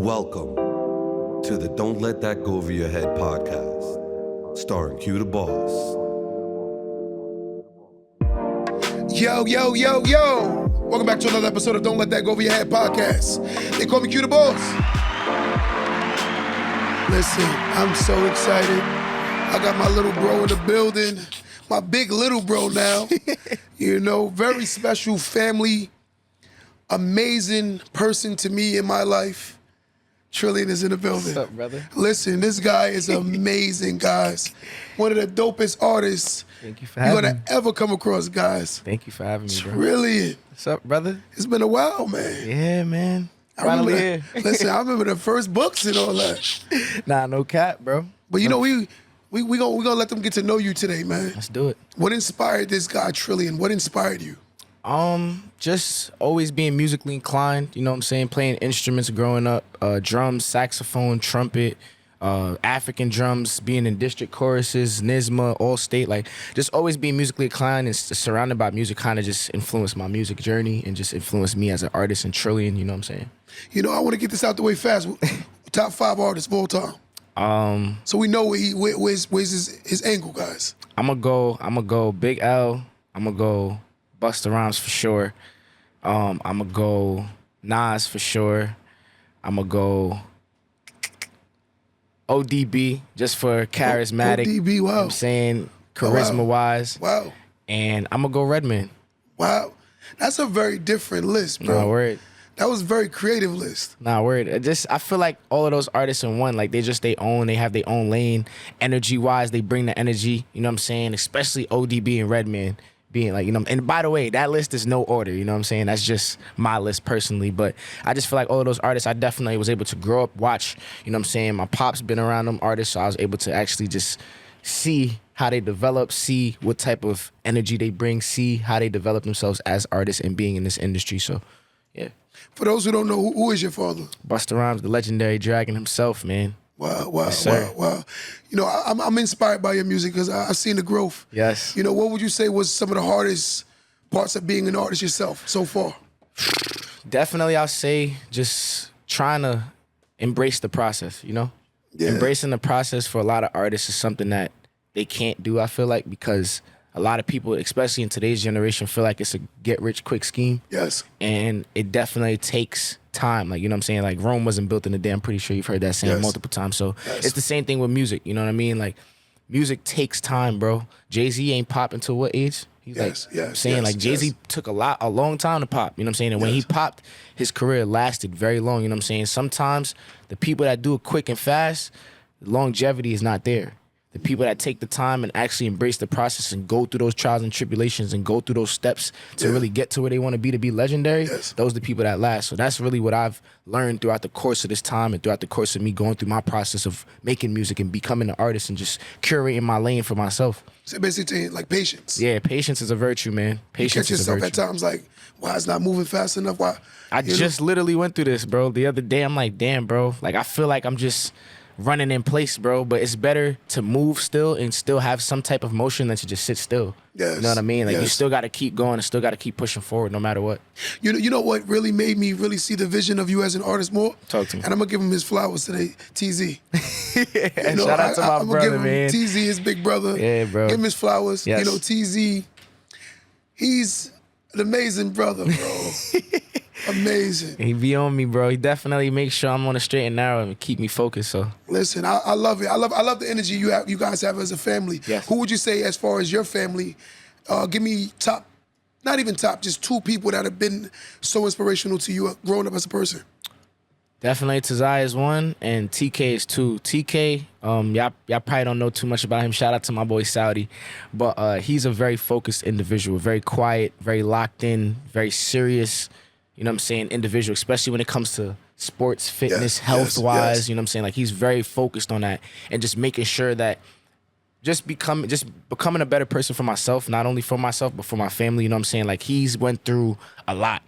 Welcome to the Don't Let That Go Over Your Head podcast, starring Q the Boss. Yo. Welcome back to another episode of Don't Let That Go Over Your Head podcast. They call me Q the Boss. Listen, I'm so excited. I got my little bro in the building. My big little bro now. Very special family, amazing person to me in my life. Trillian is in the building. What's up, brother? Listen, this guy is amazing, guys. One of the dopest artists Thank you for having you're me. gonna ever come across, guys. Thank you for having me, bro. Trillian. What's up, brother? It's been a while, man. Yeah, man. I remember Finally here. Listen, I remember the first books and all that. Nah, no cap, bro. But we gonna let them get to know you today, man. Let's do it. What inspired this guy, Trillian? What inspired you? Just always being musically inclined, you know what I'm saying? Playing instruments growing up, drums, saxophone, trumpet, African drums, being in district choruses, NISMA, all state, like just always being musically inclined and surrounded by music kind of just influenced my music journey and just influenced me as an artist and Trillian, you know what I'm saying? I want to get this out the way fast. Top 5 artists of all time. So we know where's his angle, guys. I'm gonna go Big L. I'm gonna go Busta Rhymes for sure. I'm gonna go Nas for sure. I'm gonna go ODB just for charismatic. ODB, wow. You know what I'm saying charisma wise. Wow. And I'm gonna go Redman. Wow. That's a very different list, bro. Nah, word. That was a very creative list. Nah, word. I feel like all of those artists in one, like they have their own lane. Energy wise, they bring the energy, you know what I'm saying? Especially ODB and Redman being like, and by the way, that list is no order, you know what I'm saying? That's just my list personally. But I just feel like all of those artists, I definitely was able to grow up, watch, you know what I'm saying? My pop's been around them artists, so I was able to actually just see how they develop, see what type of energy they bring, see how they develop themselves as artists and being in this industry. So, yeah. For those who don't know, who is your father? Busta Rhymes, the legendary dragon himself, man. Wow. Yes, sir. I'm inspired by your music because I've seen the growth. Yes. What would you say was some of the hardest parts of being an artist yourself so far? Definitely, I'll say just trying to embrace the process, Yeah. Embracing the process for a lot of artists is something that they can't do, I feel like, because a lot of people, especially in today's generation, feel like it's a get-rich-quick scheme. Yes. And it definitely takes time. Like, you know what I'm saying? Like, Rome wasn't built in a day. I'm pretty sure you've heard that saying multiple times. So it's the same thing with music. You know what I mean? Like, music takes time, bro. Jay-Z ain't pop until what age? He's Jay-Z took a long time to pop. You know what I'm saying? And when he popped, his career lasted very long. You know what I'm saying? Sometimes the people that do it quick and fast, the longevity is not there. The people that take the time and actually embrace the process and go through those trials and tribulations and go through those steps to really get to where they want to be legendary, those are the people that last. So that's really what I've learned throughout the course of this time and throughout the course of me going through my process of making music and becoming an artist and just curating my lane for myself. So basically, like patience. Yeah, patience is a virtue, man. Patience you catch is a yourself virtue. at times like, why it's not moving fast enough? Why? I just literally went through this, bro. The other day, I'm like, damn, bro. Like, I feel like I'm just running in place, bro, but it's better to move still and still have some type of motion than to just sit still. Yes. You know what I mean? Like, you still got to keep going and still got to keep pushing forward no matter what. You know what really made me really see the vision of you as an artist more? Talk to me. And I'm going to give him his flowers today, TZ. Shout out to my brother, man. TZ, his big brother. Yeah, bro. Give him his flowers. Yes. TZ, he's an amazing brother, bro. Amazing. He be on me, bro. He definitely makes sure I'm on the straight and narrow and keep me focused. So listen, I love it. I love the energy you guys have as a family. Yes. Who would you say, as far as your family, give me top, not even top, just 2 people that have been so inspirational to you growing up as a person? definitely Tazai is 1 and TK is 2. TK, y'all probably don't know too much about him. Shout out to my boy Saudi. But he's a very focused individual, very quiet, very locked in, very serious, you know what I'm saying, individual, especially when it comes to sports, fitness, health-wise, you know what I'm saying? Like, he's very focused on that and just making sure that just becoming a better person for myself, not only for myself, but for my family, you know what I'm saying? Like, he's went through a lot.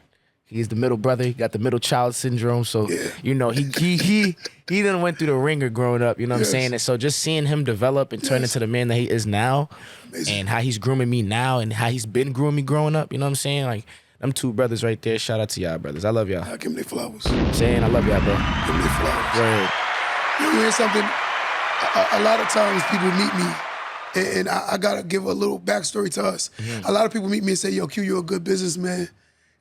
He's the middle brother. He got the middle child syndrome. So, you know, he done went through the ringer growing up, you know what I'm saying? And so just seeing him develop and turn into the man that he is now and how he's grooming me now and how he's been grooming me growing up, you know what I'm saying? Like, Them two brothers right there. Shout out to y'all brothers. I love y'all. Give me their flowers. Saying I love y'all, bro. Give me their flowers. Word. You hear something? A lot of times people meet me, and I gotta give a little backstory to us. A lot of people meet me and say, "Yo, Q, you're a good businessman,"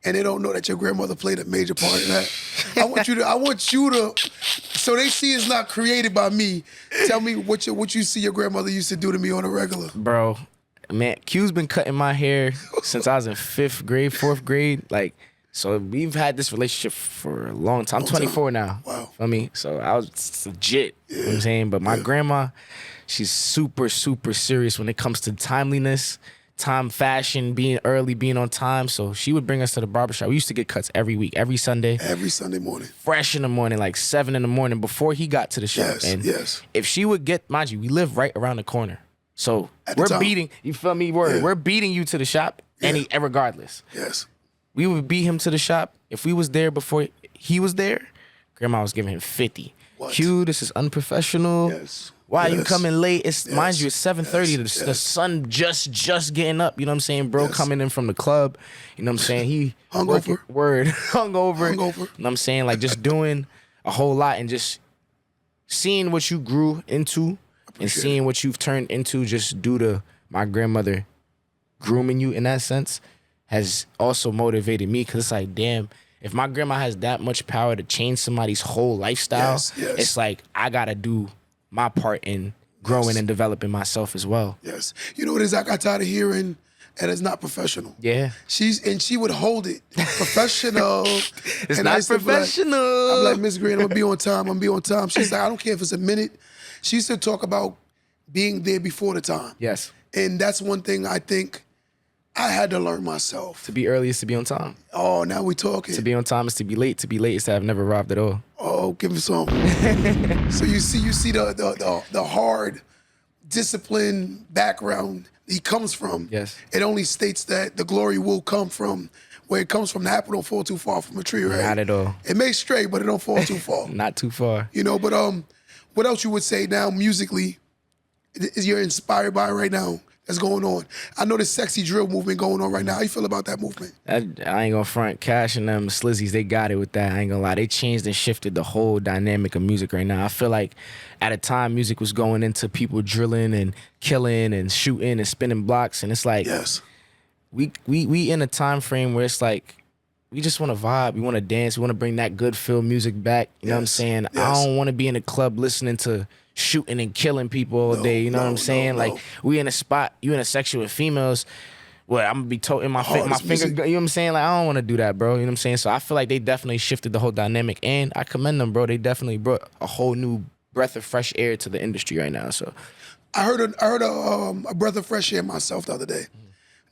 and they don't know that your grandmother played a major part of that. I want you to, so they see it's not created by me. Tell me what you see your grandmother used to do to me on a regular. Bro, man, Q's been cutting my hair since I was in 5th grade, 4th grade. Like, so we've had this relationship for a long time. I'm 24 now. Wow. Feel me? So I was legit. You know what I'm saying? But my grandma, she's super, super serious when it comes to timeliness, time, fashion, being early, being on time. So she would bring us to the barbershop. We used to get cuts every week, every Sunday. Every Sunday morning. Fresh in the morning, like 7 in the morning before he got to the shop. Yes, and yes. if she would get, mind you, we live right around the corner. So At the we're time. beating, you feel me? We're beating you to the shop regardless. Yes. We would beat him to the shop. If we was there before he was there, grandma was giving him 50. What? Q, this is unprofessional. Yes. Why are you Yes. coming late? It's Yes. mind you, it's 7:30. Yes. The sun just getting up. You know what I'm saying? Bro coming in from the club. You know what I'm saying? He Hungover. Word. Hungover. Hungover. You know what I'm saying? Like just doing a whole lot and just seeing what you grew into and seeing what you've turned into just due to my grandmother grooming you in that sense has also motivated me, because it's like, damn, if my grandma has that much power to change somebody's whole lifestyle, Yes, yes. it's like I gotta do my part in growing and developing myself as well. Yes. You know what it is? I got tired of hearing, and it's not professional. Yeah. She would hold it. Professional. It's And I not used to be like- professional. I'm like, Miss Green, I'm gonna be on time. I'm gonna be on time. She's like, I don't care if it's a minute. She used to talk about being there before the time. Yes. And that's one thing I think I had to learn myself. To be early is to be on time. Oh, now we talking. To be on time is to be late. To be late is to have never arrived at all. Oh, give me some. So you see the hard discipline background he comes from. Yes. It only states that the glory will come from where it comes from. The apple don't fall too far from a tree, right? Not at all. It may stray, but it don't fall too far. Not too far. You know, but what else you would say now musically is you're inspired by right now that's going on? I know this sexy drill movement going on right now. How you feel about that movement? I ain't gonna front. Cash and them Slizzies, they got it with that. I ain't gonna lie. They changed and shifted the whole dynamic of music right now. I feel like at a time music was going into people drilling and killing and shooting and spinning blocks, and it's like Yes. we in a time frame where it's like we just want to vibe, we want to dance, we want to bring that good feel music back. You know what I'm Yes, saying? yes. I don't want to be in a club listening to shooting and killing people all No, day. You know what no, I'm saying? no, Like no. we in a spot, you in a section with females. Well, I'm gonna be toting my Hardest finger. music. You know what I'm saying? Like I don't want to do that, bro. You know what I'm saying? So I feel like they definitely shifted the whole dynamic, and I commend them, bro. They definitely brought a whole new breath of fresh air to the industry right now. So I heard a breath of fresh air myself the other day.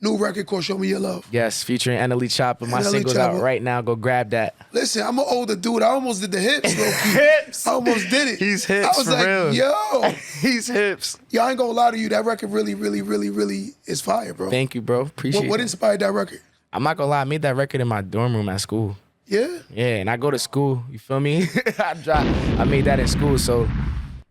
New record called "Show Me Your Love." yes, featuring Annalie Chopper. My Annalie single's out Chopper. right now. Go grab that. Listen, I'm an older dude. I almost did the hips, low key. Hips. I almost did it. He's hips I was for like, real. yo, He's hips. yo, I ain't gonna lie to you. That record really, really, really, really is fire, bro. Thank you, bro. Appreciate What it. inspired that record? I'm not gonna lie. I made that record in my dorm room at school. Yeah. Yeah, and I go to school. You feel me? I made that in school. So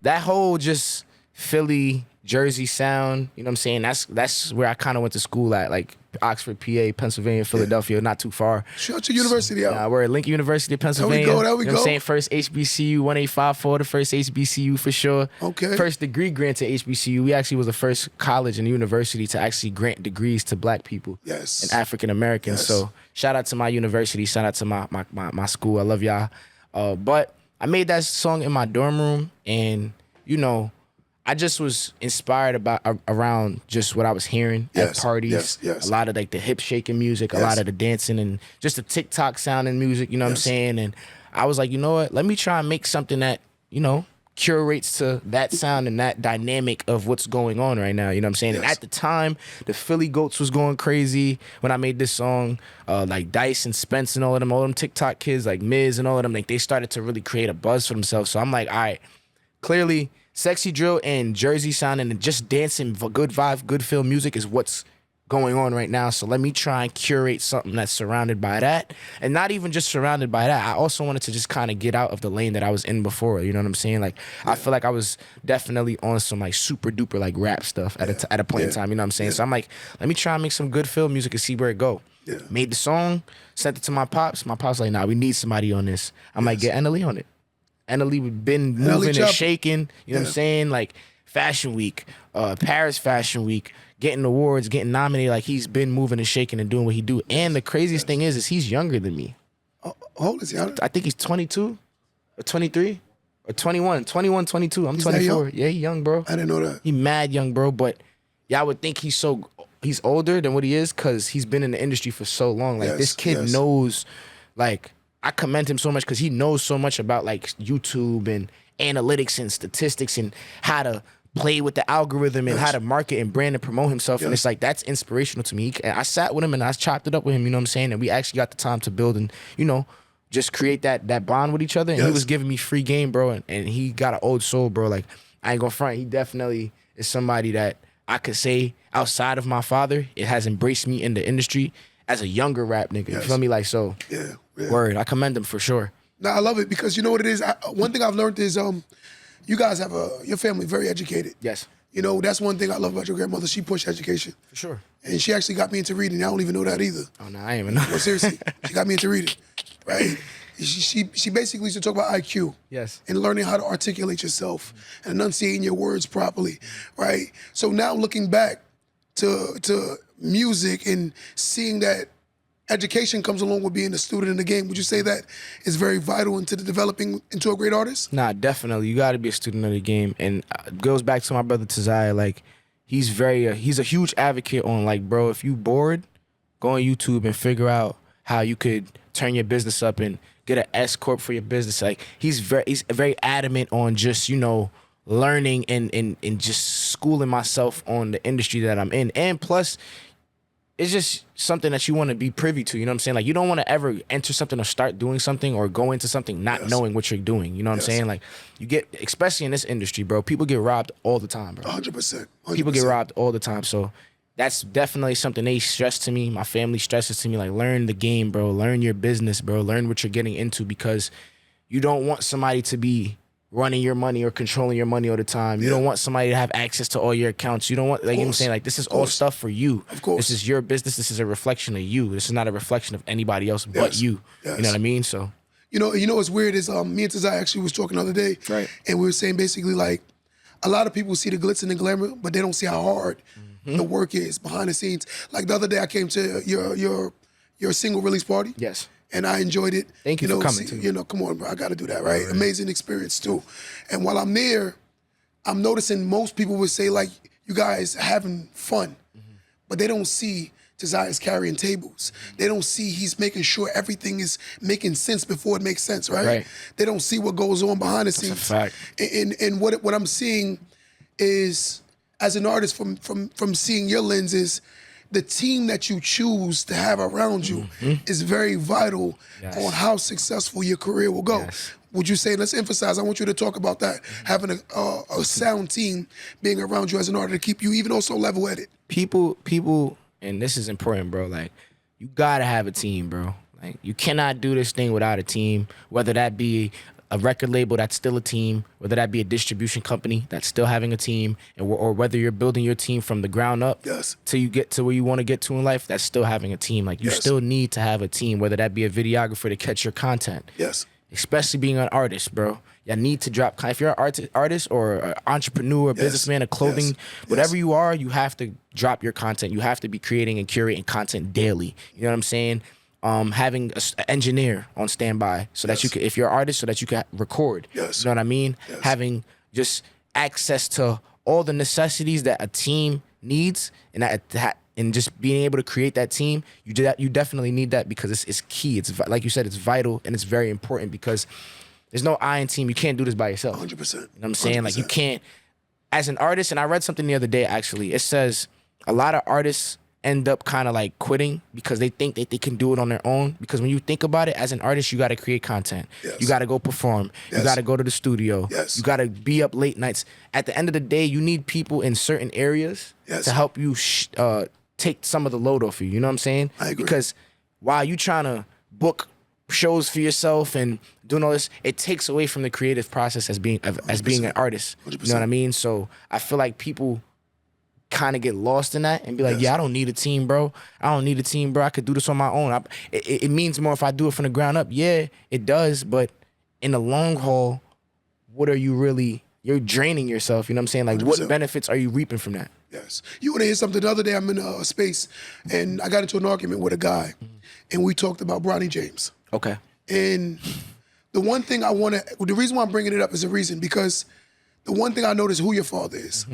that whole just Philly, Jersey sound, you know what I'm saying? That's where I kind of went to school at, like Oxford, PA, Pennsylvania, Philadelphia, not too far. Shout your university out. We're at Lincoln University of Pennsylvania. There we You know what I'm go. saying? First HBCU, 1854, the first HBCU for sure. Okay. First degree grant to HBCU. We actually was the first college and university to actually grant degrees to black people. Yes. And African Americans. Yes. So shout out to my university. Shout out to my school. I love y'all. But I made that song in my dorm room, and you know, I just was inspired around just what I was hearing at Yes, parties. yes, yes. A lot of like the hip shaking music, a Yes. lot of the dancing, and just the TikTok sounding music. You know what I'm Yes. saying? And I was like, you know what? Let me try and make something that curates to that sound and that dynamic of what's going on right now. You know what I'm saying? And Yes. at the time, the Philly Goats was going crazy when I made this song. Like Dice and Spence and all them TikTok kids like Miz and all of them, like they started to really create a buzz for themselves. So I'm like, all right, clearly sexy drill and Jersey sound and just dancing for good vibe, good feel music is what's going on right now. So let me try and curate something that's surrounded by that. And not even just surrounded by that. I also wanted to just kind of get out of the lane that I was in before. You know what I'm saying? Like I feel like I was definitely on some like super duper like rap stuff at a point in time. You know what I'm saying? So I'm like, let me try and make some good feel music and see where it go. Yeah. Made the song, sent it to my pops. My pops like, nah, we need somebody on this. I might get Anna Lee on it. Anna Lee been moving and shaking. You know what I'm saying? Like Fashion Week, Paris Fashion Week, getting awards, getting nominated. Like he's been moving and shaking and doing what he do. And the craziest thing is he's younger than me. How old is he? I think he's 22 or 23 or 21. 21, 22. I'm 24. Yeah, he young, bro. I didn't know that. He mad young, bro. But yeah, I would think he's older than what he is because he's been in the industry for so long. Like this kid knows, like I commend him so much because he knows so much about like YouTube and analytics and statistics and how to play with the algorithm and how to market and brand and promote himself. And it's like, that's inspirational to me. And I sat with him and I chopped it up with him, you know what I'm saying? And we actually got the time to build and, you know, just create that bond with each other. And he was giving me free game, bro. And he got an old soul, bro. Like, I ain't gonna front. He definitely is somebody that I could say outside of my father, it has embraced me in the industry as a younger rap nigga. You feel me? Like, so, word. I commend him for sure. No, I love it because you know what it is? One thing I've learned is you guys have your family very educated. Yes. You know, that's one thing I love about your grandmother. She pushed education. For sure. And she actually got me into reading. I don't even know that either. Oh, no, I ain't even know. Well, seriously, she got me into reading, right? She basically used to talk about IQ. Yes. And learning how to articulate yourself and enunciating your words properly, right? So now looking back to music and seeing that education comes along with being a student in the game, would you say that is very vital into the developing into a great artist? Nah, definitely. You got to be a student of the game. And it goes back to my brother Tazaya. Like, he's a huge advocate on, like, bro, if you bored, go on YouTube and figure out how you could turn your business up and get an S corp for your business. Like, he's very adamant on just, you know, learning and just schooling myself on the industry that I'm in. And plus, it's just something that you want to be privy to, you know what I'm saying? Like, you don't want to ever enter something or start doing something or go into something not knowing what you're doing, you know what I'm saying? Like, you get, especially in this industry, bro, people get robbed all the time, bro. 100%. People get robbed all the time, so that's definitely something they stress to me. My family stresses to me, like, learn the game, bro. Learn your business, bro. Learn what you're getting into because you don't want somebody to be running your money or controlling your money all the time. You don't want somebody to have access to all your accounts. You don't want, like, you know what I'm saying? Like, this is all stuff for you. Of course. This is your business. This is a reflection of you. This is not a reflection of anybody else but you. You know what I mean? So, you know what's weird is me and Tazai actually was talking the other day. Right. And we were saying basically, like, a lot of people see the glitz and the glamour, but they don't see how hard the work is behind the scenes. Like, the other day I came to your single release party. yes. And I enjoyed it. Thank you for coming, too. You know, come on, bro. I got to do that, right? Amazing experience, too. And while I'm there, I'm noticing most people would say, like, you guys having fun. But they don't see Tazai's carrying tables. They don't see he's making sure everything is making sense before it makes sense, right? They don't see what goes on behind the scenes. That's a fact. And what I'm seeing is, as an artist, from seeing your lenses, the team that you choose to have around you is very vital on how successful your career will go. Would you say, let's emphasize, I want you to talk about that, having a sound team being around you as an artist to keep you even also level-headed. People, and this is important, bro, like, you gotta have a team, bro. Like, you cannot do this thing without a team, whether that be a record label that's still a team, whether that be a distribution company that's still having a team, or whether you're building your team from the ground up till you get to where you want to get to in life, that's still having a team. Like, you still need to have a team, whether that be a videographer to catch your content. Especially being an artist, bro. You need to drop, if you're an artist or an entrepreneur, a businessman, a clothing, whatever you are, you have to drop your content. You have to be creating and curating content daily. You know what I'm saying? Having an engineer on standby so that you can, if you're an artist, so that you can record. You know what I mean? Having just access to all the necessities that a team needs, and just being able to create that team, you definitely need that because it's key. It's, like you said, it's vital and it's very important because there's no I in team. You can't do this by yourself. 100%. You know what I'm saying? 100%. Like, you can't, as an artist, and I read something the other day, actually, it says a lot of artists end up kind of like quitting because they think that they can do it on their own. Because when you think about it, as an artist, you got to create content. You got to go perform. You got to go to the studio. You got to be up late nights. At the end of the day, you need people in certain areas to help you take some of the load off you. You know what I'm saying? I agree. Because while you trying to book shows for yourself and doing all this, it takes away from the creative process as being an artist. 100%. You know what I mean? So I feel like people kind of get lost in that and be like, yeah, I don't need a team, bro. I don't need a team, bro. I could do this on my own. It means more if I do it from the ground up. Yeah, it does. But in the long haul, what are you really, you're draining yourself. You know what I'm saying? Like 100%. What benefits are you reaping from that? Yes. You want to hear something? The other day I'm in a space and I got into an argument with a guy and we talked about Bronny James. Okay. And the one thing the reason why I'm bringing it up is a reason, because the one thing I know is who your father is.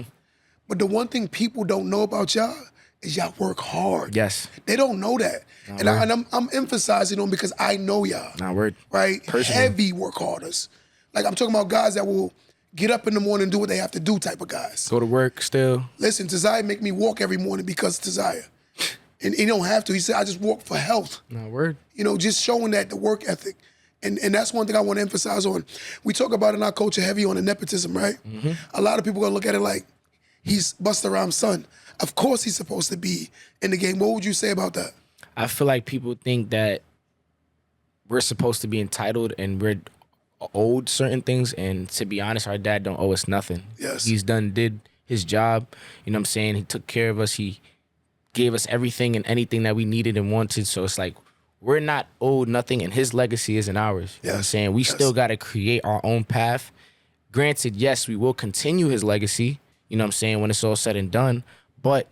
But the one thing people don't know about y'all is y'all work hard. Yes. They don't know that. And I'm emphasizing on because I know y'all. Nah, word. Right? Personally. Heavy work harders. Like I'm talking about guys that will get up in the morning and do what they have to do type of guys. Go to work still. Listen, Tazaya make me walk every morning because of Tazaya. And he don't have to. He said, I just walk for health. Nah, word. You know, just showing that the work ethic. And that's one thing I want to emphasize on. We talk about in our culture heavy on the nepotism, right? A lot of people gonna look at it like, he's Busta Rhymes' son. Of course he's supposed to be in the game. What would you say about that? I feel like people think that we're supposed to be entitled and we're owed certain things. And to be honest, our dad don't owe us nothing. Yes. Did his job. You know what I'm saying? He took care of us. He gave us everything and anything that we needed and wanted. So it's like, we're not owed nothing and his legacy isn't ours. You know what I'm saying? We still got to create our own path. Granted, yes, we will continue his legacy. You know what I'm saying, when it's all said and done. But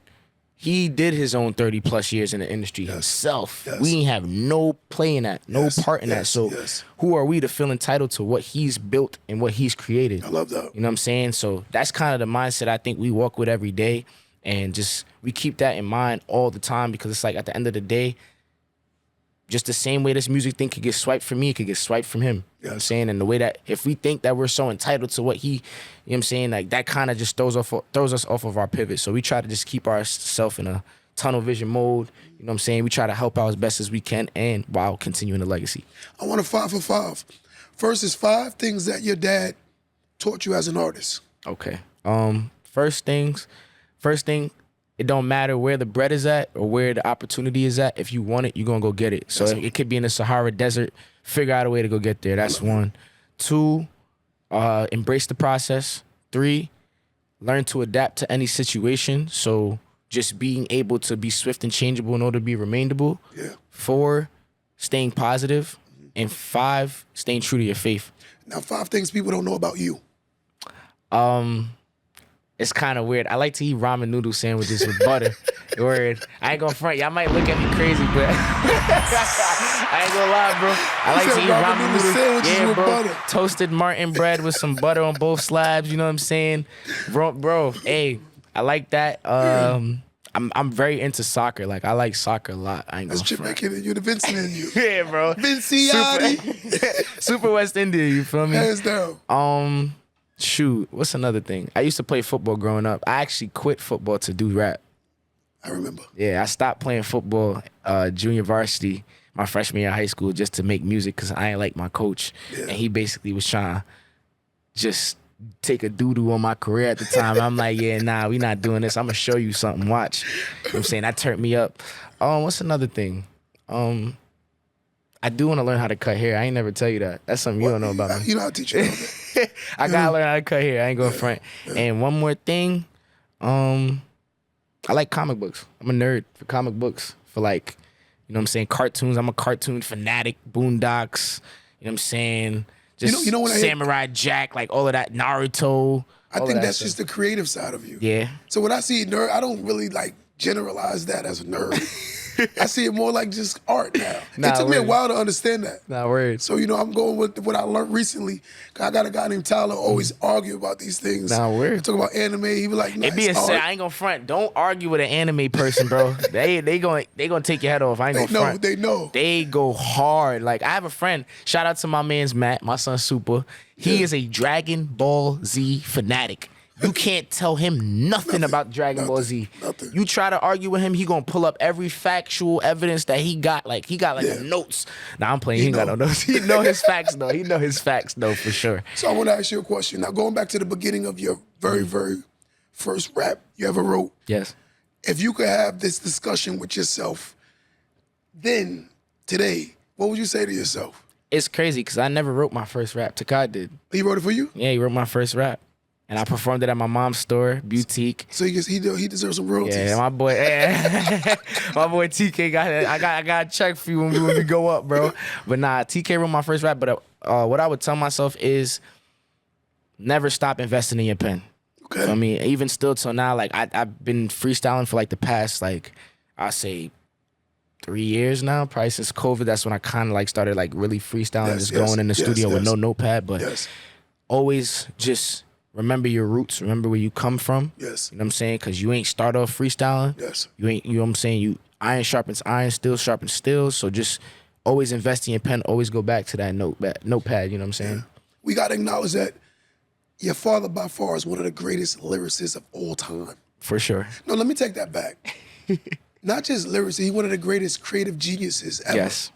he did his own 30 plus years in the industry himself. Yes. We ain't have no play in that, no part in that. So who are we to feel entitled to what he's built and what he's created? I love that. You know what I'm saying? So that's kind of the mindset I think we walk with every day. And just we keep that in mind all the time, because it's like at the end of the day, just the same way this music thing could get swiped from me, it could get swiped from him. You know what I'm saying? And the way that if we think that we're so entitled to what he, you know what I'm saying, like that kind of just throws us off of our pivot. So we try to just keep ourselves in a tunnel vision mode. You know what I'm saying? We try to help out as best as we can and while continuing the legacy. I want a 5 for 5. First is 5 things that your dad taught you as an artist. Okay. First thing, it don't matter where the bread is at or where the opportunity is at. If you want it, you're going to go get it. So it could be in the Sahara Desert. Figure out a way to go get there. That's 1. 2, embrace the process. 3, learn to adapt to any situation. So just being able to be swift and changeable in order to be remainable. 4, staying positive. And 5, staying true to your faith. Now, 5 things people don't know about you. It's kind of weird. I like to eat ramen noodle sandwiches with butter. Word. I ain't gonna front. Y'all might look at me crazy, but I ain't gonna lie, bro. I like to eat ramen noodle sandwiches with butter. Toasted Martin bread with some butter on both slabs. You know what I'm saying, bro? Hey, I like that. I'm very into soccer. Like I like soccer a lot. I ain't gonna front. You're the Vincent in you. Yeah, bro. Vinciotti. Super West India. You feel me? Hands down. Shoot, what's another thing? I used to play football growing up. I actually quit football to do rap. I remember. Yeah, I stopped playing football junior varsity my freshman year of high school just to make music because I ain't like my coach. And he basically was trying to just take a doo-doo on my career at the time. I'm like, yeah, nah, we not doing this. I'm going to show you something. Watch. You know what I'm saying? That turned me up. What's another thing? I do want to learn how to cut hair. I ain't never tell you that. That's something you don't know about me. You know how to teach you. I gotta learn how to cut hair. I ain't going front. And one more thing, I like comic books. I'm a nerd for comic books. For like, you know what I'm saying, cartoons. I'm a cartoon fanatic. Boondocks. You know what I'm saying? Just you know when Samurai Jack, like all of that. Naruto. I think that's just the creative side of you. Yeah. So when I see nerd, I don't really like generalize that as a nerd. I see it more like just art now. It took me a while to understand that. Nah, word. So, you know, I'm going with what I learned recently. I got a guy named Tyler always argue about these things. Nah, word. I talk about anime. He be like, it be a I ain't gonna front. Don't argue with an anime person, bro. they gonna take your head off. I ain't gonna front. They know. They go hard. Like I have a friend. Shout out to my man's Matt, my son Super. He is a Dragon Ball Z fanatic. You can't tell him nothing about Dragon Ball Z. Nothing. You try to argue with him, he gonna pull up every factual evidence that he got. Like he got the notes. Nah, I'm playing. He ain't got no notes. He know his facts though. He know his facts though for sure. So I want to ask you a question. Now going back to the beginning of your very, very first rap you ever wrote. Yes. If you could have this discussion with yourself, then today, what would you say to yourself? It's crazy because I never wrote my first rap. Takai did. He wrote it for you? Yeah, he wrote my first rap. and I performed it at my mom's store, Boutique. So he deserves some royalties. Yeah, my boy, my boy TK got it. I got a check for you when we go up, bro. But nah, TK wrote my first rap. But what I would tell myself is never stop investing in your pen. Okay. I mean, even still till now, like I've been freestyling for like the past, like I say 3 years now, probably since COVID. That's when I kind of like started like really freestyling, just going in the studio with no notepad. But always just remember your roots, remember where you come from. Yes. You know what I'm saying? Because you ain't start off freestyling. Yes. You ain't, you know what I'm saying? You iron sharpens iron, steel sharpens steel. So just always invest in your pen, always go back to that notepad, you know what I'm saying? Yeah. We got to acknowledge that your father by far is one of the greatest lyricists of all time. For sure. No, let me take that back. Not just lyricist, he's one of the greatest creative geniuses ever. Yes.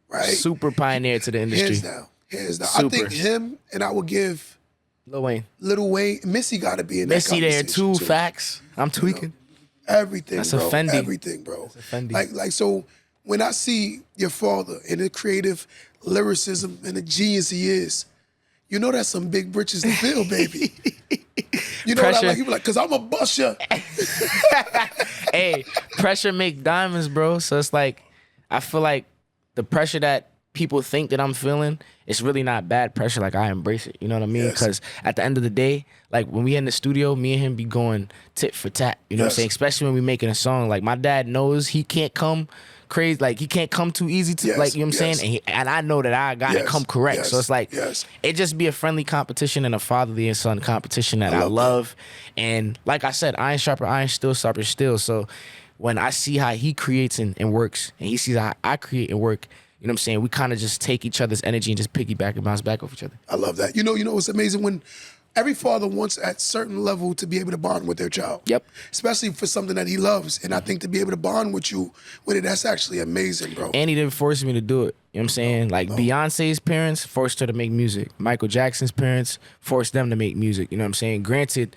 Right? Super pioneer to the industry. Hands down. Hands down. Super. I think him, and I would give Lil Wayne. Missy got to be in Missy that there conversation too. Facts. I'm tweaking. You know, everything, That's bro. a Fendi. Everything, bro. That's a Fendi. Like so, when I see your father and the creative lyricism and the genius he is, you know that's some big britches to fill, baby. You know what I like? You be like, cause I'm a bust ya. Hey, pressure make diamonds, bro. So it's like, I feel like the pressure that people think that I'm feeling, it's really not bad pressure. Like, I embrace it. You know what I mean? Yes. Because at the end of the day, like when we in the studio, me and him be going tit for tat. You know what I'm saying? Especially when we making a song. Like, my dad knows he can't come crazy. Like, he can't come too easy to, like, you know what I'm saying? And I know that I got to come correct. So it's like, it just be a friendly competition and a fatherly and son competition that I love. And like I said, iron sharper iron, still sharper still. So when I see how he creates and works, and he sees how I create and work, you know what I'm saying? We kind of just take each other's energy and just piggyback and bounce back off each other. I love that. You know what's amazing? When every father wants at certain level to be able to bond with their child. Yep. Especially for something that he loves. And I think to be able to bond with you with it, that's actually amazing, bro. And he didn't force me to do it. You know what I'm saying? Beyonce's parents forced her to make music. Michael Jackson's parents forced them to make music. You know what I'm saying? Granted,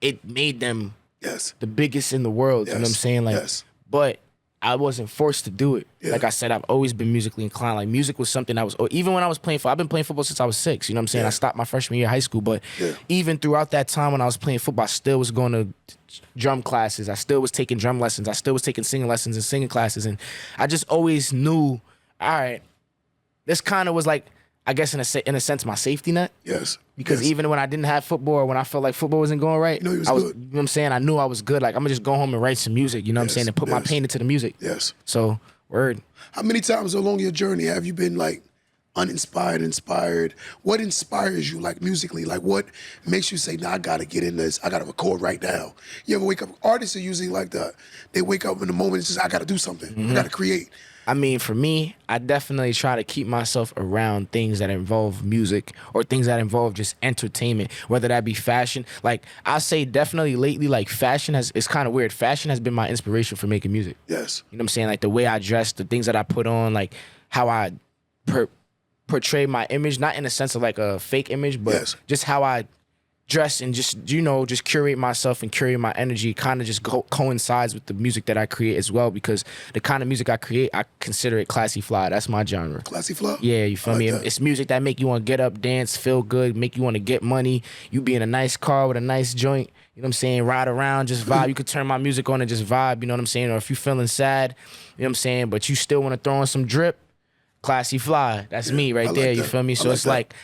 it made them the biggest in the world. You know what I'm saying? Like, but I wasn't forced to do it. Like I said, I've always been musically inclined. Like, music was something that was, even when I was playing football, I've been playing football since I was 6. You know what I'm saying? I stopped my freshman year of high school, but even throughout that time when I was playing football, I still was going to drum classes. I still was taking drum lessons. I still was taking singing lessons and singing classes. And I just always knew, all right, this kind of was like, I guess in a sense, my safety net. Yes. Because even when I didn't have football, or when I felt like football wasn't going right, you know, I was good. You know what I'm saying? I knew I was good. Like, I'm gonna just go home and write some music, you know what I'm saying, and put my pain into the music. Yes. So, word. How many times along your journey have you been like uninspired, inspired? What inspires you, like musically? Like, what makes you say, nah, I gotta get in this, I gotta record right now? You ever wake up, artists are usually like that. They wake up in the moment, it's just, I gotta do something, I gotta create. I mean, for me, I definitely try to keep myself around things that involve music or things that involve just entertainment, whether that be fashion. Like, I say definitely lately, like, fashion it's kind of weird. Fashion has been my inspiration for making music. Yes. You know what I'm saying? Like, the way I dress, the things that I put on, like, how I portray my image, not in a sense of like a fake image, but just how I dress and just, you know, just curate myself and curate my energy kind of just coincides with the music that I create as well, because the kind of music I create, I consider it classy fly. That's my genre. Classy fly? Yeah, you feel me? It's music that make you want to get up, dance, feel good, make you want to get money. You be in a nice car with a nice joint, you know what I'm saying, ride around, just vibe. You could turn my music on and just vibe, you know what I'm saying? Or if you feeling sad, you know what I'm saying, but you still want to throw in some drip, classy fly. That's me right there, you feel me? So it's like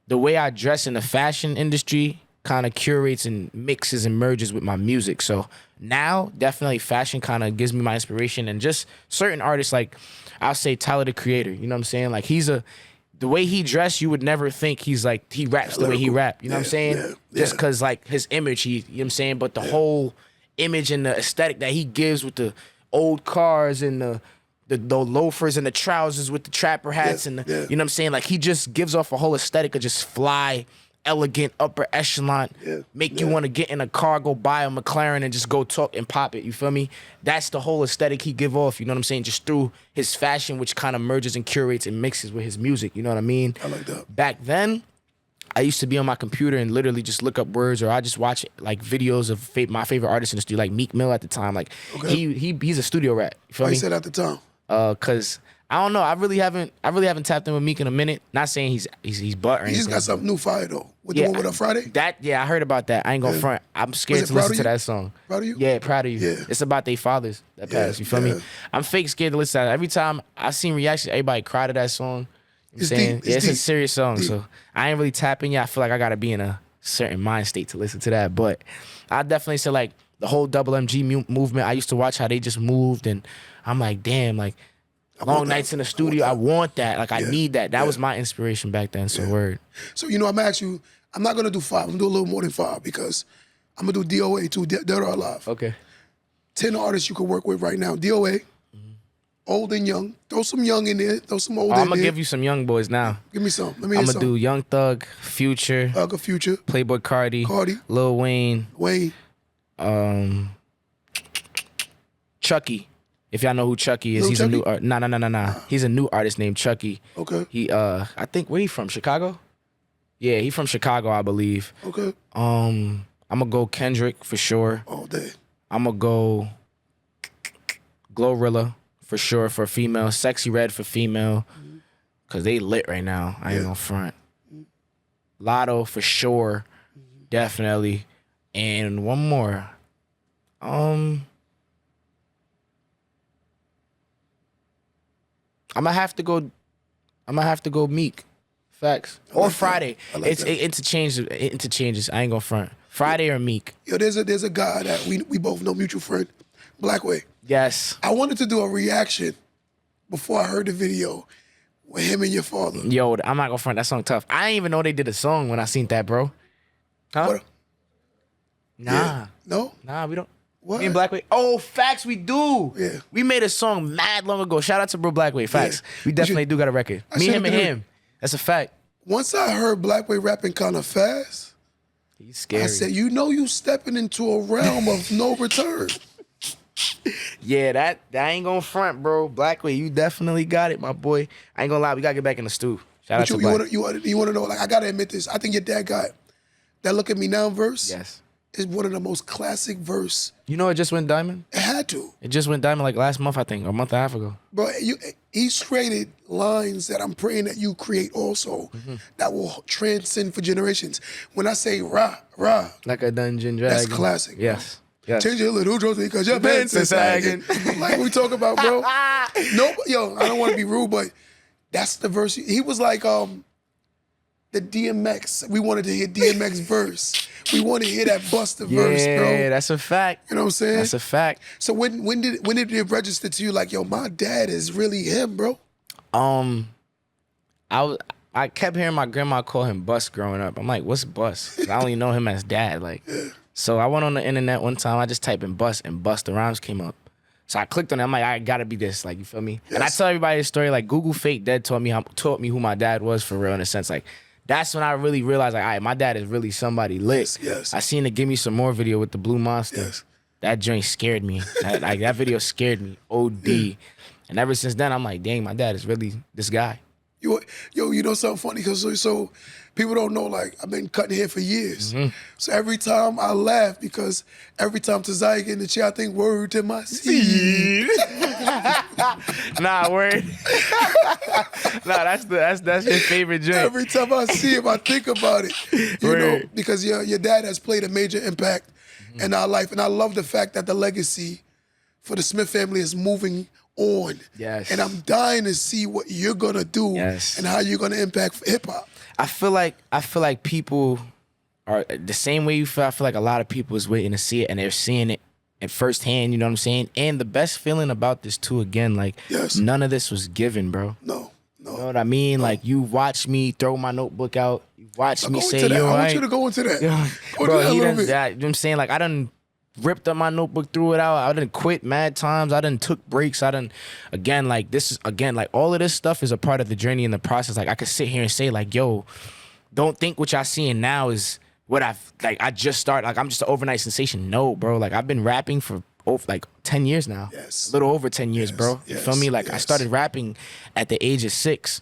the way I dress in the fashion industry kind of curates and mixes and merges with my music. So now definitely fashion kind of gives me my inspiration, and just certain artists, like I'll say Tyler the Creator, you know what I'm saying? Like, the way he dressed, you would never think he raps the way he rap, you know what I'm saying? Just cause like his image, you know what I'm saying? But the whole image and the aesthetic that he gives with the old cars and the loafers and the trousers with the trapper hats and you know what I'm saying? Like, he just gives off a whole aesthetic of just fly, elegant, upper echelon, make you want to get in a car, go buy a McLaren and just go talk and pop it, you feel me? That's the whole aesthetic he give off, you know what I'm saying? Just through his fashion, which kind of merges and curates and mixes with his music, you know what I mean? I like that. Back then, I used to be on my computer and literally just look up words, or I just watch like videos of my favorite artists in the studio, like Meek Mill at the time. Like, he's a studio rat, you feel Why me? you said at the time? Cause I don't know. I really haven't tapped in with Meek in a minute. Not saying he's butt or anything. He just got something new fire though. With the one with Friday? I heard about that. I ain't gonna front. I'm scared to listen to that song. Proud of you? Yeah, proud of you. Yeah. It's about their fathers that passed. You feel me? I'm fake scared to listen to that. Every time I seen reactions, everybody cry to that song. You know what I'm saying? It's a serious song. Deep. So I ain't really tapping yet. I feel like I gotta be in a certain mind state to listen to that. But I definitely say like the whole double MG movement. I used to watch how they just moved, and I'm like, damn, like long nights in the studio. I want that. Like I need that. That was my inspiration back then. So word. So I'm gonna ask you. I'm not gonna do 5. I'm gonna do a little more than 5 because I'm gonna do DOA too. Dead or Alive. Okay. 10 artists you can work with right now. DOA. Old and young. Throw some young in there. Throw some old in there. I'm going to give you some young boys now. Give me some. Let me I'm hear going to do Young Thug, Future. Future. Playboy Cardi. Lil Wayne. Chucky. If y'all know who Chucky is, Lil he's Chucky? a new nah. He's a new artist named Chucky. Okay. He I think where he from? Chicago? Yeah, he from Chicago, I believe. Okay. I'm going to go Kendrick for sure. All day. I'm going to go Glorilla for sure for female. Sexy Red for female. Cause they lit right now. I ain't gonna front. Lotto for sure. Definitely. And one more. I'm gonna have to go Meek. Facts. Or Friday. It interchanges. I ain't gonna front. Friday or Meek. Yo, there's a guy that we both know, mutual friend, Blackway. Yes. I wanted to do a reaction before I heard the video with him and your father. Yo, I'm not gonna front. That song tough. I didn't even know they did a song when I seen that, bro. Huh? What? Nah. Yeah. No? Nah, we don't. What? Me and Blackway. Oh, facts, we do. Yeah. We made a song mad long ago. Shout out to bro Blackway. Facts. Yeah. We definitely do got a record. Me, him, and him. That's a fact. Once I heard Blackway rapping kind of fast, he's scary. I said, you stepping into a realm of no return. Yeah, that ain't gonna front, bro. Blackway, you definitely got it, my boy. I ain't gonna lie, we gotta get back in the stew. Shout out to Black. You want to know, like, I gotta admit this. I think your dad got that Look at Me Now verse. Yes. Is one of the most classic verse. You know it just went diamond? It had to. It just went diamond like last month, I think, or a month and a half ago. Bro, he's created lines that I'm praying that you create also that will transcend for generations. When I say rah, rah. Like a dungeon dragon. That's classic. Yes. Yes. Change your little drawers because your pants is sagging. Like we talk about, bro. No, yo, I don't want to be rude, but that's the verse. He was like the DMX. We wanted to hear DMX verse. We want to hear that Busta verse, bro. Yeah, that's a fact. You know what I'm saying? That's a fact. So when did it register to you like, yo, my dad is really him, bro? I kept hearing my grandma call him Bus growing up. I'm like, what's Bus? I only know him as dad. Like, so I went on the internet one time. I just typed in Bus and Busta Rhymes came up. So I clicked on it. I'm like, I gotta be this. Like, you feel me? Yes. And I tell everybody this story. Like, Google Fake Dead taught me who my dad was for real in a sense. Like, that's when I really realized, like, all right, my dad is really somebody lit. Yes. I seen the Give Me Some More video with the Blue Monster. Yes. That joint scared me. That video scared me. OD. Yeah. And ever since then, I'm like, dang, my dad is really this guy. You know something funny? Because so people don't know, like, I've been cutting hair for years. So every time I laugh, because every time Tazaya get in the chair, I think, word to my seed. Nah, word. Nah, that's your favorite joke. Every time I see him, I think about it. You know, because your dad has played a major impact in our life. And I love the fact that the legacy for the Smith family is moving on. Yes. And I'm dying to see what you're gonna do and how you're gonna impact hip hop. I feel like people are the same way you feel. I feel like a lot of people is waiting to see it and they're seeing it at firsthand, you know what I'm saying? And the best feeling about this too, again, like none of this was given, bro. No. You know what I mean? No. Like you watch me throw my notebook out, you watch me say, yo, I want you to go into that. Bro, you know what I'm saying? Like I done ripped up my notebook, threw it out. I done quit mad times. I done took breaks. I done, again, like this is, again, like all of this stuff is a part of the journey and the process. Like I could sit here and say like, yo, don't think what y'all seeing now is what I just started. Like I'm just an overnight sensation. No, bro. Like I've been rapping for over like 10 years now. Yes. A little over 10 years, bro. You feel me? Like I started rapping at the age of 6.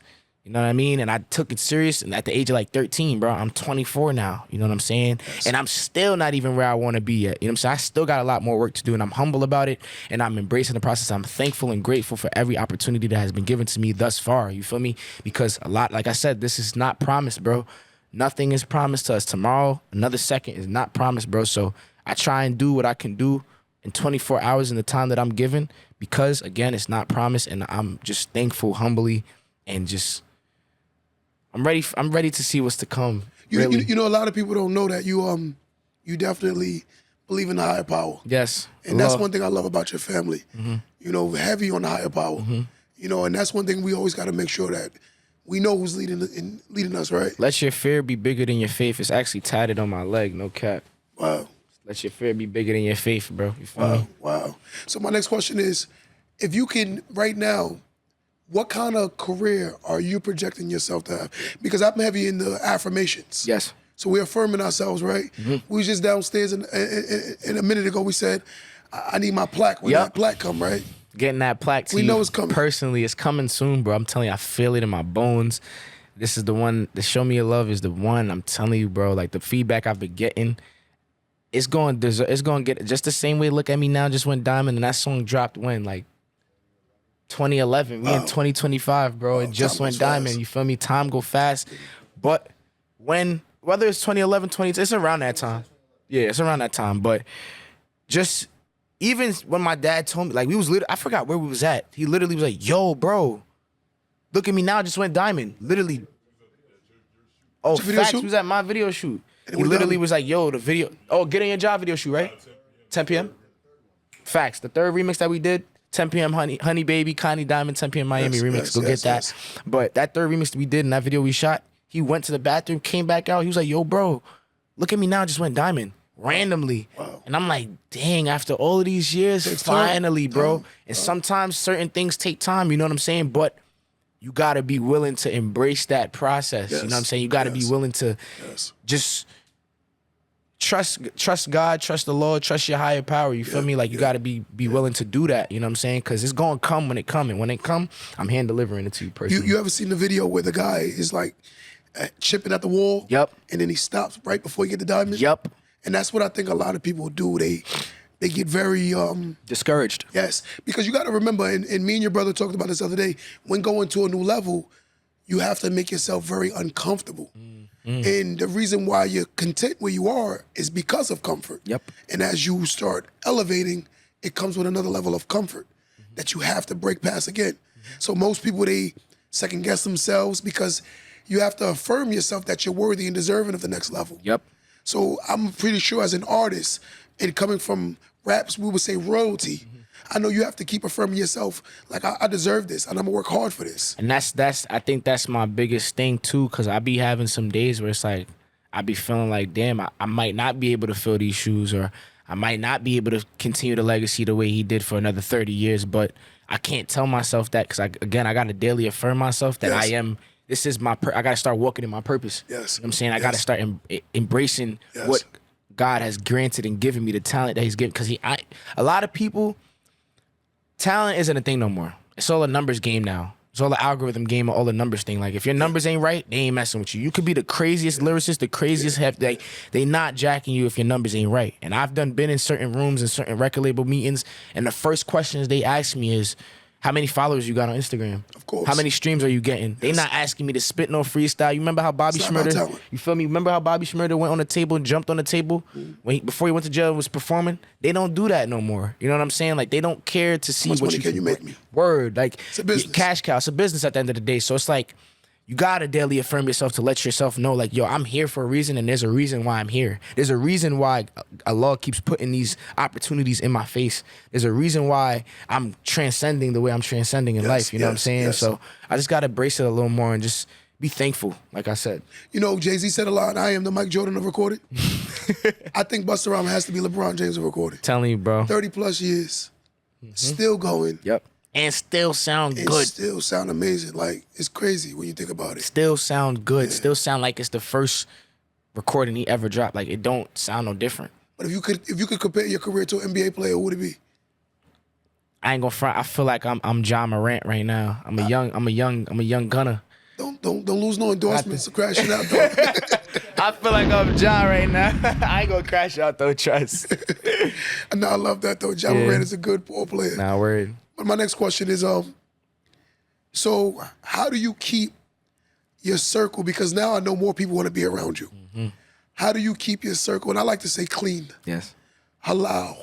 You know what I mean? And I took it serious. And at the age of like 13, bro, I'm 24 now. You know what I'm saying? And I'm still not even where I want to be yet. You know what I'm saying? I still got a lot more work to do, and I'm humble about it. And I'm embracing the process. I'm thankful and grateful for every opportunity that has been given to me thus far. You feel me? Because a lot, like I said, this is not promised, bro. Nothing is promised to us. Tomorrow, another second is not promised, bro. So I try and do what I can do in 24 hours in the time that I'm given, because again, it's not promised. And I'm just thankful, humbly, and just I'm ready to see what's to come. Really. You know, a lot of people don't know that you definitely believe in the higher power. Yes. And that's one thing I love about your family. You know, heavy on the higher power. You know, and that's one thing we always got to make sure that we know who's leading us, right? Let your fear be bigger than your faith. It's actually tatted on my leg, no cap. Wow. Let your fear be bigger than your faith, bro. You feel me? Wow. So my next question is, if you can, right now, what kind of career are you projecting yourself to have? Because I'm heavy in the affirmations. Yes. So we're affirming ourselves, right? We was just downstairs, and a minute ago we said, I need my plaque. When that plaque come, right? Getting that plaque to we you know it's coming. Personally, it's coming soon, bro. I'm telling you, I feel it in my bones. This is the one. The Show Me Your Love is the one. I'm telling you, bro. Like the feedback I've been getting, it's going to get just the same way. Look at Me Now just went diamond, and that song dropped when, like, 2011. We in 2025, bro. It just went diamond. Fast. You feel me? Time go fast. But whether it's 2011, it's around that time. Yeah, it's around that time. But just even when my dad told me, like, I forgot where we was at. He literally was like, yo, bro, Look at Me Now just went diamond. Literally. Oh, facts. We was at my video shoot. He literally was like, yo, the video. Oh, Get In Your Job video shoot, right? 10 p.m. Facts. The third remix that we did, 10 p.m. Honey Baby, Connie Diamond, 10 p.m. Miami remix. Go get that. But that third remix we did in that video we shot, he went to the bathroom, came back out. He was like, yo, bro, Look at Me Now just went diamond randomly. Wow. And I'm like, dang, after all of these years, finally, bro. And sometimes certain things take time, you know what I'm saying? But you got to be willing to embrace that process. You know what I'm saying? You got to be willing to just trust God, trust the Lord, trust your higher power. You feel me? Like, you got to be willing to do that. You know what I'm saying? Because it's going to come when it come. And when it come, I'm hand delivering it to you personally. You ever seen the video where the guy is like chipping at the wall? Yep. And then he stops right before he get the diamond? Yep. And that's what I think a lot of people do. They get very discouraged. Yes, because you got to remember, and me and your brother talked about this the other day, when going to a new level, you have to make yourself very uncomfortable. And the reason why you're content where you are is because of comfort. Yep. And as you start elevating, it comes with another level of comfort that you have to break past again. So most people, they second guess themselves because you have to affirm yourself that you're worthy and deserving of the next level. Yep. So I'm pretty sure as an artist, and coming from raps, we would say royalty. I know you have to keep affirming yourself, like, I deserve this, and I'm gonna work hard for this. And that's I think that's my biggest thing too, because I be having some days where it's like, I be feeling like, damn, I might not be able to fill these shoes, or I might not be able to continue the legacy the way he did for another 30 years, but I can't tell myself that, because I got to daily affirm myself that I am, this is my, I got to start walking in my purpose. Yes. You know what I'm saying? I got to start embracing what God has granted and given me, the talent that he's given. Because a lot of people, talent isn't a thing no more. It's all a numbers game now. It's all the algorithm game, all the numbers thing. Like, if your numbers ain't right, they ain't messing with you. You could be the craziest lyricist, the craziest they not jacking you if your numbers ain't right. And I've been in certain rooms and certain record label meetings, and the first questions they ask me is, how many followers you got on Instagram? Of course. How many streams are you getting? They not asking me to spit no freestyle. You remember how Bobby Shmurda, you feel me? Remember how Bobby Shmurda went on the table and jumped on the table before he went to jail and was performing? They don't do that no more. You know what I'm saying? Like, they don't care to see How much what money can you make me? Word. Like, it's a business. Cash cow. It's a business at the end of the day. So it's like, you gotta daily affirm yourself to let yourself know, like, yo, I'm here for a reason, and there's a reason why I'm here. There's a reason why Allah keeps putting these opportunities in my face. There's a reason why I'm transcending the way I'm transcending in life. You know what I'm saying? So I just gotta embrace it a little more and just be thankful, like I said. You know, Jay-Z said a lot, I am the Mike Jordan of recorded. I think Busta Rhymes has to be LeBron James of recorded. Telling you, bro. 30 plus years, still going. Yep. And still sound good. Still sound amazing. Like, it's crazy when you think about it. Still sound good. Still sound like it's the first recording he ever dropped. Like, it don't sound no different. But if you could compare your career to an NBA player, who would it be? I ain't gonna front. I feel like I'm John Morant right now. I'm a young gunner. Don't don't lose no endorsements to crash it out, though. I feel like I'm John right now. I ain't gonna crash out though, trust. No, I love that though. John Moran is a good ball player. Nah, word. But my next question is, so how do you keep your circle? Because now I know more people want to be around you. Mm-hmm. How do you keep your circle? And I like to say clean. Yes. Halal.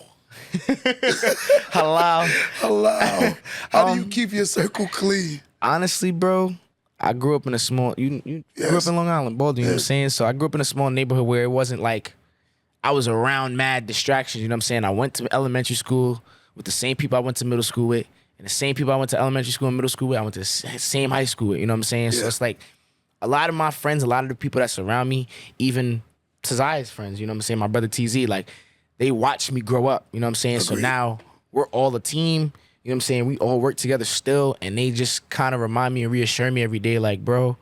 Halal. Halal. How do you keep your circle clean? Honestly, bro, I grew up in a small, you grew up in Long Island, Baldwin, you know what I'm saying? So I grew up in a small neighborhood where it wasn't like I was around mad distractions, you know what I'm saying? I went to elementary school with the same people I went to middle school with, and the same people I went to elementary school and middle school with, I went to the same high school with, you know what I'm saying? So it's like a lot of my friends, a lot of the people that surround me, even Taziah's friends, you know what I'm saying? My brother TZ, like, they watched me grow up, you know what I'm saying? Agreed. So now we're all a team. You know what I'm saying? We all work together still, and they just kind of remind me and reassure me every day, like, bro,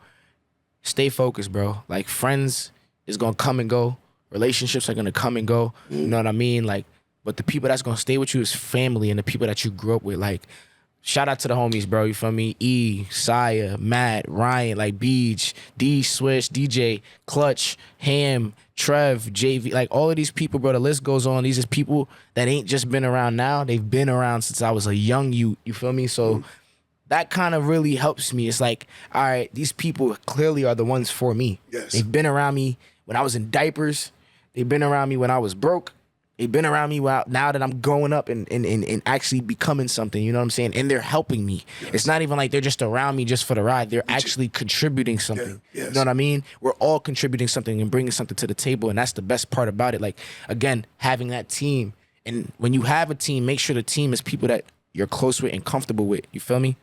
stay focused, bro. Like, friends is going to come and go. Relationships are going to come and go. You know what I mean? Like, but the people that's going to stay with you is family and the people that you grew up with. Like, shout out to the homies, bro. You feel me? E, Saya, Matt, Ryan, like Beach, D, Swish, DJ, Clutch, Ham, Trev, JV, like all of these people, bro. The list goes on. These are people that ain't just been around now. They've been around since I was a young youth. You feel me? So that kind of really helps me. It's like, all right, these people clearly are the ones for me. Yes. They've been around me when I was in diapers. They've been around me when I was broke. They've been around me now that I'm growing up and actually becoming something, you know what I'm saying? And they're helping me. Yes. It's not even like they're just around me just for the ride. They're actually contributing something. Yes. You know what I mean? We're all contributing something and bringing something to the table, and that's the best part about it. Like, again, having that team. And when you have a team, make sure the team is people that you're close with and comfortable with. You feel me?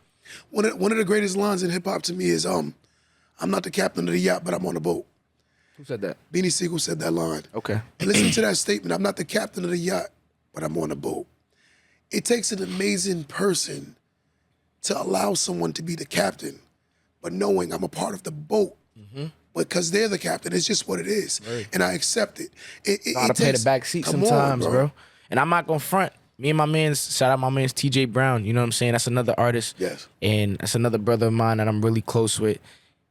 One of the greatest lines in hip-hop to me is, I'm not the captain of the yacht, but I'm on the boat. Who said that? Beanie Siegel said that line. Okay. And listen to that statement. I'm not the captain of the yacht, but I'm on a boat. It takes an amazing person to allow someone to be the captain, but knowing I'm a part of the boat. Because they're the captain, it's just what it is. Right. And I accept it. Gotta play the back seat sometimes, bro. And I'm not gonna front. Me and my man's, shout out my man's TJ Brown, you know what I'm saying? That's another artist. Yes. And that's another brother of mine that I'm really close with.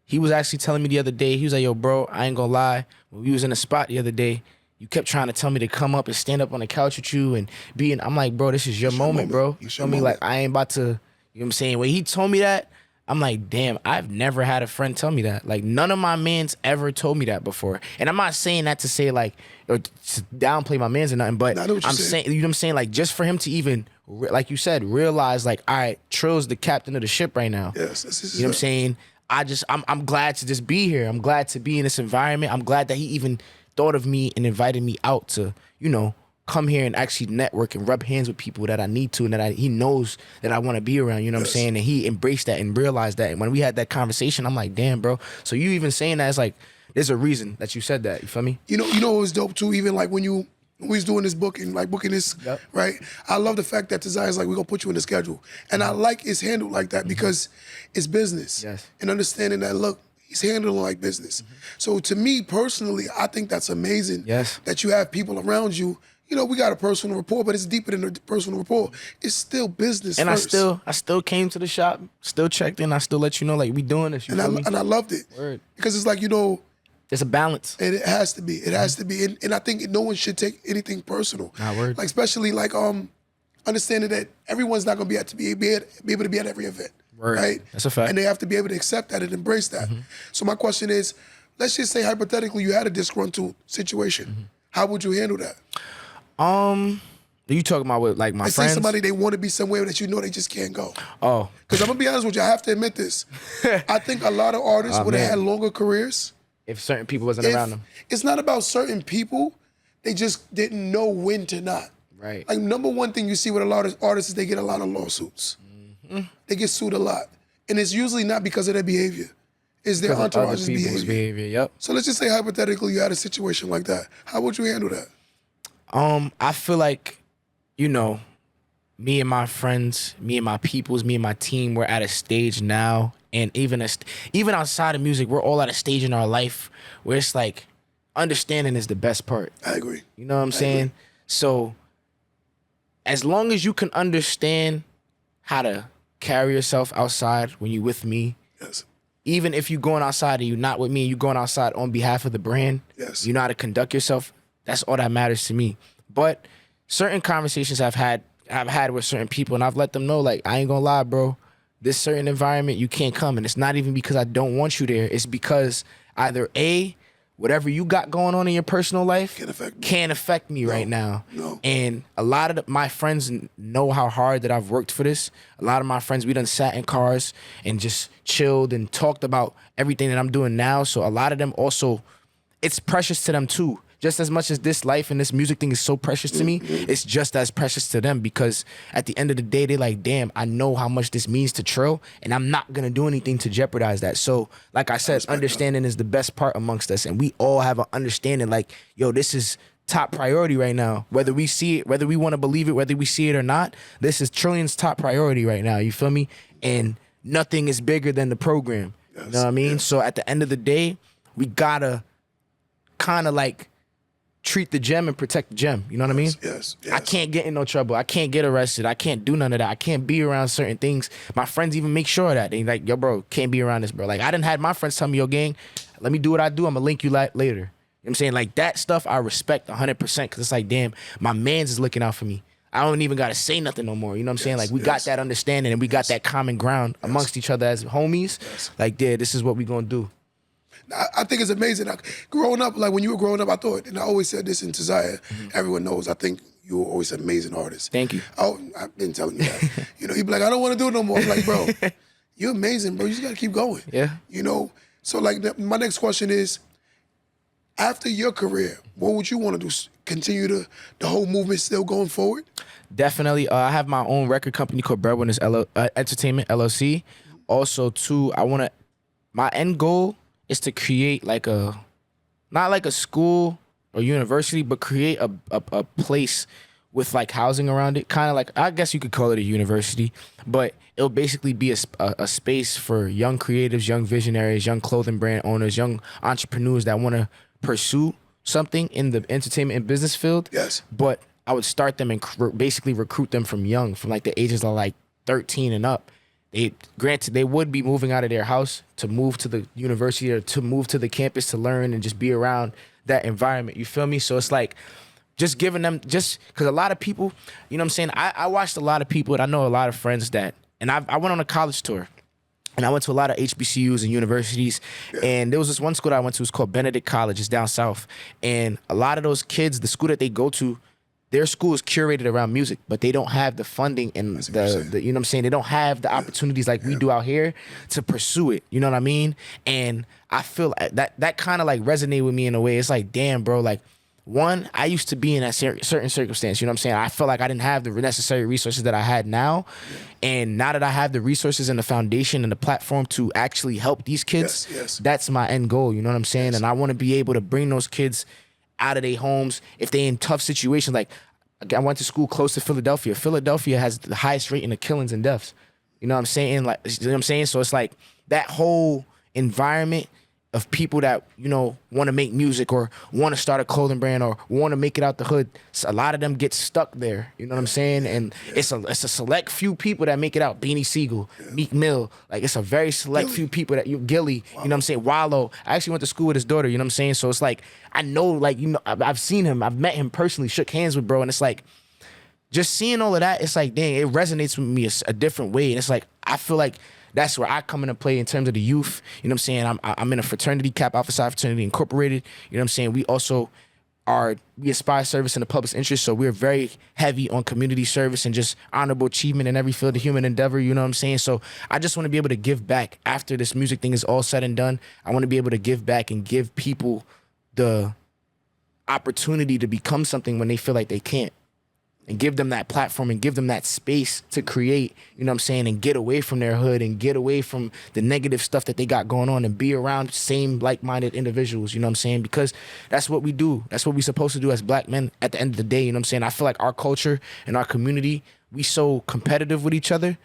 He was actually telling me the other day, he was like, yo, bro, I ain't gonna lie. When we was in a spot the other day, you kept trying to tell me to come up and stand up on the couch with you and be in. I'm like, bro, this is your moment, bro. You feel me? Like, I ain't about to, you know what I'm saying? When he told me that, I'm like, damn, I've never had a friend tell me that. Like, none of my mans ever told me that before. And I'm not saying that to say, like, or to downplay my mans or nothing, but I'm saying, you know what I'm saying? Like, just for him to even, like you said, realize, like, all right, Trill's the captain of the ship right now. Yes. You know what I'm saying? I'm glad to just be here. I'm glad to be in this environment. I'm glad that he even thought of me and invited me out to, you know, come here and actually network and rub hands with people that I need to and that he knows that I want to be around, you know what I'm saying? And he embraced that and realized that. And when we had that conversation, I'm like, damn, bro. So you even saying that, it's like, there's a reason that you said that. You feel me? You know it was dope too, even like when we was doing this booking, like booking this, right? I love the fact that Taziah is like, we're going to put you in the schedule. And I like it's handled like that because it's business. Yes. And understanding that, look, he's handling like business. So to me personally, I think that's amazing that you have people around you. You know, we got a personal rapport, but it's deeper than a personal rapport. It's still business and first. I still came to the shop, still checked in. I still let you know, like, we doing this. And I loved it. Word. Because it's like, you know, there's a balance. And it has to be. It has to be. And I think no one should take anything personal. Word. Like, especially like understanding that everyone's not going to be able to be at every event. Word. Right? That's a fact. And they have to be able to accept that and embrace that. So my question is, let's just say hypothetically you had a disgruntled situation. How would you handle that? You talking about with like my friends? Say somebody they want to be somewhere that you know they just can't go. Oh. Because I'm going to be honest with you, I have to admit this. I think a lot of artists would have had longer careers if certain people wasn't around them. It's not about certain people. They just didn't know when to not. Right. Like, number one thing you see with a lot of artists is they get a lot of lawsuits. They get sued a lot. And it's usually not because of their behavior. It's their entourage's behavior. Yep. So let's just say hypothetically you had a situation like that. How would you handle that? I feel like, you know, me and my friends, me and my peoples, me and my team, we're at a stage now, and even outside of music, we're all at a stage in our life where it's like understanding is the best part. I agree. You know what I'm saying? So as long as you can understand how to carry yourself outside when you're with me, even if you're going outside and you're not with me, and you're going outside on behalf of the brand, Yes. you know how to conduct yourself. That's all that matters to me. But certain conversations I've had with certain people, and I've let them know, like, I ain't gonna lie, bro, this certain environment, you can't come. And it's not even because I don't want you there. It's because either A, whatever you got going on in your personal life can't affect me right now. No. And a lot of my friends know how hard that I've worked for this. A lot of my friends, we done sat in cars and just chilled and talked about everything that I'm doing now. So a lot of them also, it's precious to them too. Just as much as this life and this music thing is so precious to me, it's just as precious to them, because at the end of the day, they're like, damn, I know how much this means to Trill, and I'm not going to do anything to jeopardize that. So, like I said, understanding is the best part amongst us, and we all have an understanding like, yo, this is top priority right now. Whether we see it, whether we want to believe it, whether we see it or not, this is Trillian's top priority right now. You feel me? And nothing is bigger than the program. You know what I mean? So at the end of the day, we got to kind of like treat the gem and protect the gem. You know what I mean? Yes. I can't get in no trouble. I can't get arrested. I can't do none of that. I can't be around certain things. My friends even make sure of that. They like, yo, bro, can't be around this, bro. Like, I done had my friends tell me, yo, gang, let me do what I do. I'm going to link you later. You know what I'm saying? Like, that stuff I respect 100%, because it's like, damn, my mans is looking out for me. I don't even got to say nothing no more. You know what I'm saying? Like, we got that understanding, and we got that common ground amongst each other as homies. Like, yeah, this is what we going to do. I think it's amazing. Growing up, like when you were growing up, I thought, and I always said this in Tazaya, everyone knows, I think you were always an amazing artist. Thank you. Oh, I've been telling you that. You know, you'd be like, I don't want to do it no more. I'm like, bro, you're amazing, bro. You just got to keep going. Yeah. You know? So, like, my next question is, after your career, what would you want to do? Continue the whole movement still going forward? Definitely. I have my own record company called Breadwinners Entertainment, LLC. Also, too, my end goal is to create like not like a school or university, but create a place with like housing around it. Kind of like, I guess you could call it a university, but it'll basically be a space for young creatives, young visionaries, young clothing brand owners, young entrepreneurs that want to pursue something in the entertainment and business field. Yes. But I would start them and basically recruit them from young, from like the ages of like 13 and up. Granted, they would be moving out of their house to move to the university or to move to the campus to learn and just be around that environment. You feel me? So it's like just giving them, just because a lot of people, you know what I'm saying? I watched a lot of people, and I know a lot of friends that, and I went on a college tour. And I went to a lot of HBCUs and universities. And there was this one school that I went to. It's called Benedict College. It's down south. And a lot of those kids, the school that they go to, their school is curated around music, but they don't have the funding and the you know what I'm saying? They don't have the opportunities like we do out here to pursue it. You know what I mean? And I feel that kind of like resonated with me in a way. It's like, damn, bro, like, one, I used to be in that certain circumstance. You know what I'm saying? I felt like I didn't have the necessary resources that I had now. And now that I have the resources and the foundation and the platform to actually help these kids, that's my end goal. You know what I'm saying? And I want to be able to bring those kids out of their homes if they in tough situations. Like, I went to school close to Philadelphia. Philadelphia has the highest rating of killings and deaths. You know what I'm saying? Like, you know what I'm saying? So it's like that whole environment of people that, you know, want to make music or want to start a clothing brand or want to make it out the hood. So a lot of them get stuck there. You know what I'm saying? And it's a select few people that make it out. Beanie Siegel, Meek Mill. Like, it's a very select few people that Gilly, you know what I'm saying? Wallow. I actually went to school with his daughter, you know what I'm saying? So it's like, I know, like, you know, I've seen him. I've met him personally, shook hands with bro. And it's like, just seeing all of that, it's like, dang, it resonates with me a different way. And it's like, I feel like that's where I come into play in terms of the youth. You know what I'm saying? I'm in a fraternity, Cap Alpha Psi Fraternity Incorporated. You know what I'm saying? We also we aspire service in the public's interest, so we're very heavy on community service and just honorable achievement in every field of human endeavor, you know what I'm saying? So I just want to be able to give back after this music thing is all said and done. I want to be able to give back and give people the opportunity to become something when they feel like they can't. And give them that platform and give them that space to create, you know what I'm saying, and get away from their hood and get away from the negative stuff that they got going on and be around same like-minded individuals, you know what I'm saying? Because that's what we do. That's what we're supposed to do as black men at the end of the day, you know what I'm saying? I feel like our culture and our community, we so competitive with each other.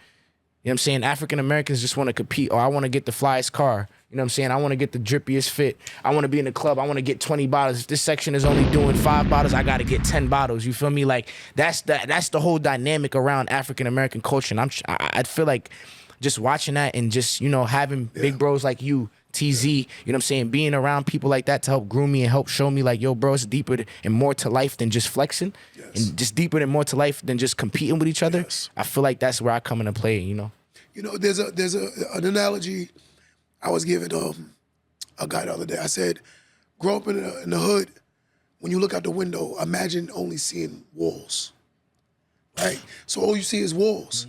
You know what I'm saying? African Americans just want to compete. Oh, I want to get the flyest car. You know what I'm saying? I want to get the drippiest fit. I want to be in the club. I want to get 20 bottles. If this section is only doing 5 bottles, I got to get 10 bottles. You feel me? Like, that's the whole dynamic around African American culture. And I feel like just watching that and just, you know, having big bros like you, TZ, you know what I'm saying, being around people like that to help groom me and help show me like, yo, bro, it's deeper and more to life than just flexing, and just deeper and more to life than just competing with each other. I feel like that's where I come into play, you know. You know, there's an analogy I was giving a guy the other day. I said, grow up in the hood, when you look out the window, imagine only seeing walls, right? So all you see is walls.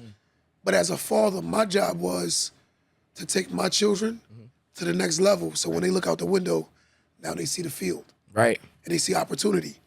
But as a father, my job was to take my children to the next level. So when they look out the window, now they see the field. Right. And they see opportunity.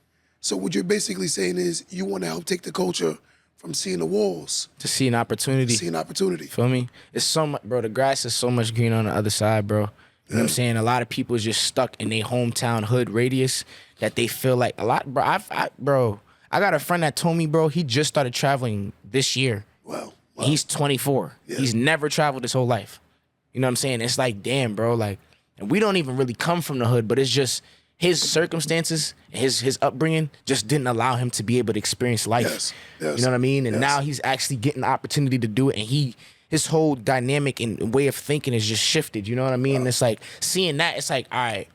So what you're basically saying is you want to help take the culture from seeing the walls to see an opportunity. To see an opportunity. Feel me? It's so much, bro. The grass is so much greener on the other side, bro. You know what I'm saying? A lot of people is just stuck in their hometown hood radius that they feel like a lot, bro. I got a friend that told me, bro, he just started traveling this year. Wow. He's 24. He's never traveled his whole life. You know what I'm saying? It's like, damn, bro. Like, and we don't even really come from the hood, but it's just his circumstances, his upbringing just didn't allow him to be able to experience life. You know what I mean? And now he's actually getting the opportunity to do it, and his whole dynamic and way of thinking is just shifted. You know what I mean? And it's like seeing that, it's like, all right,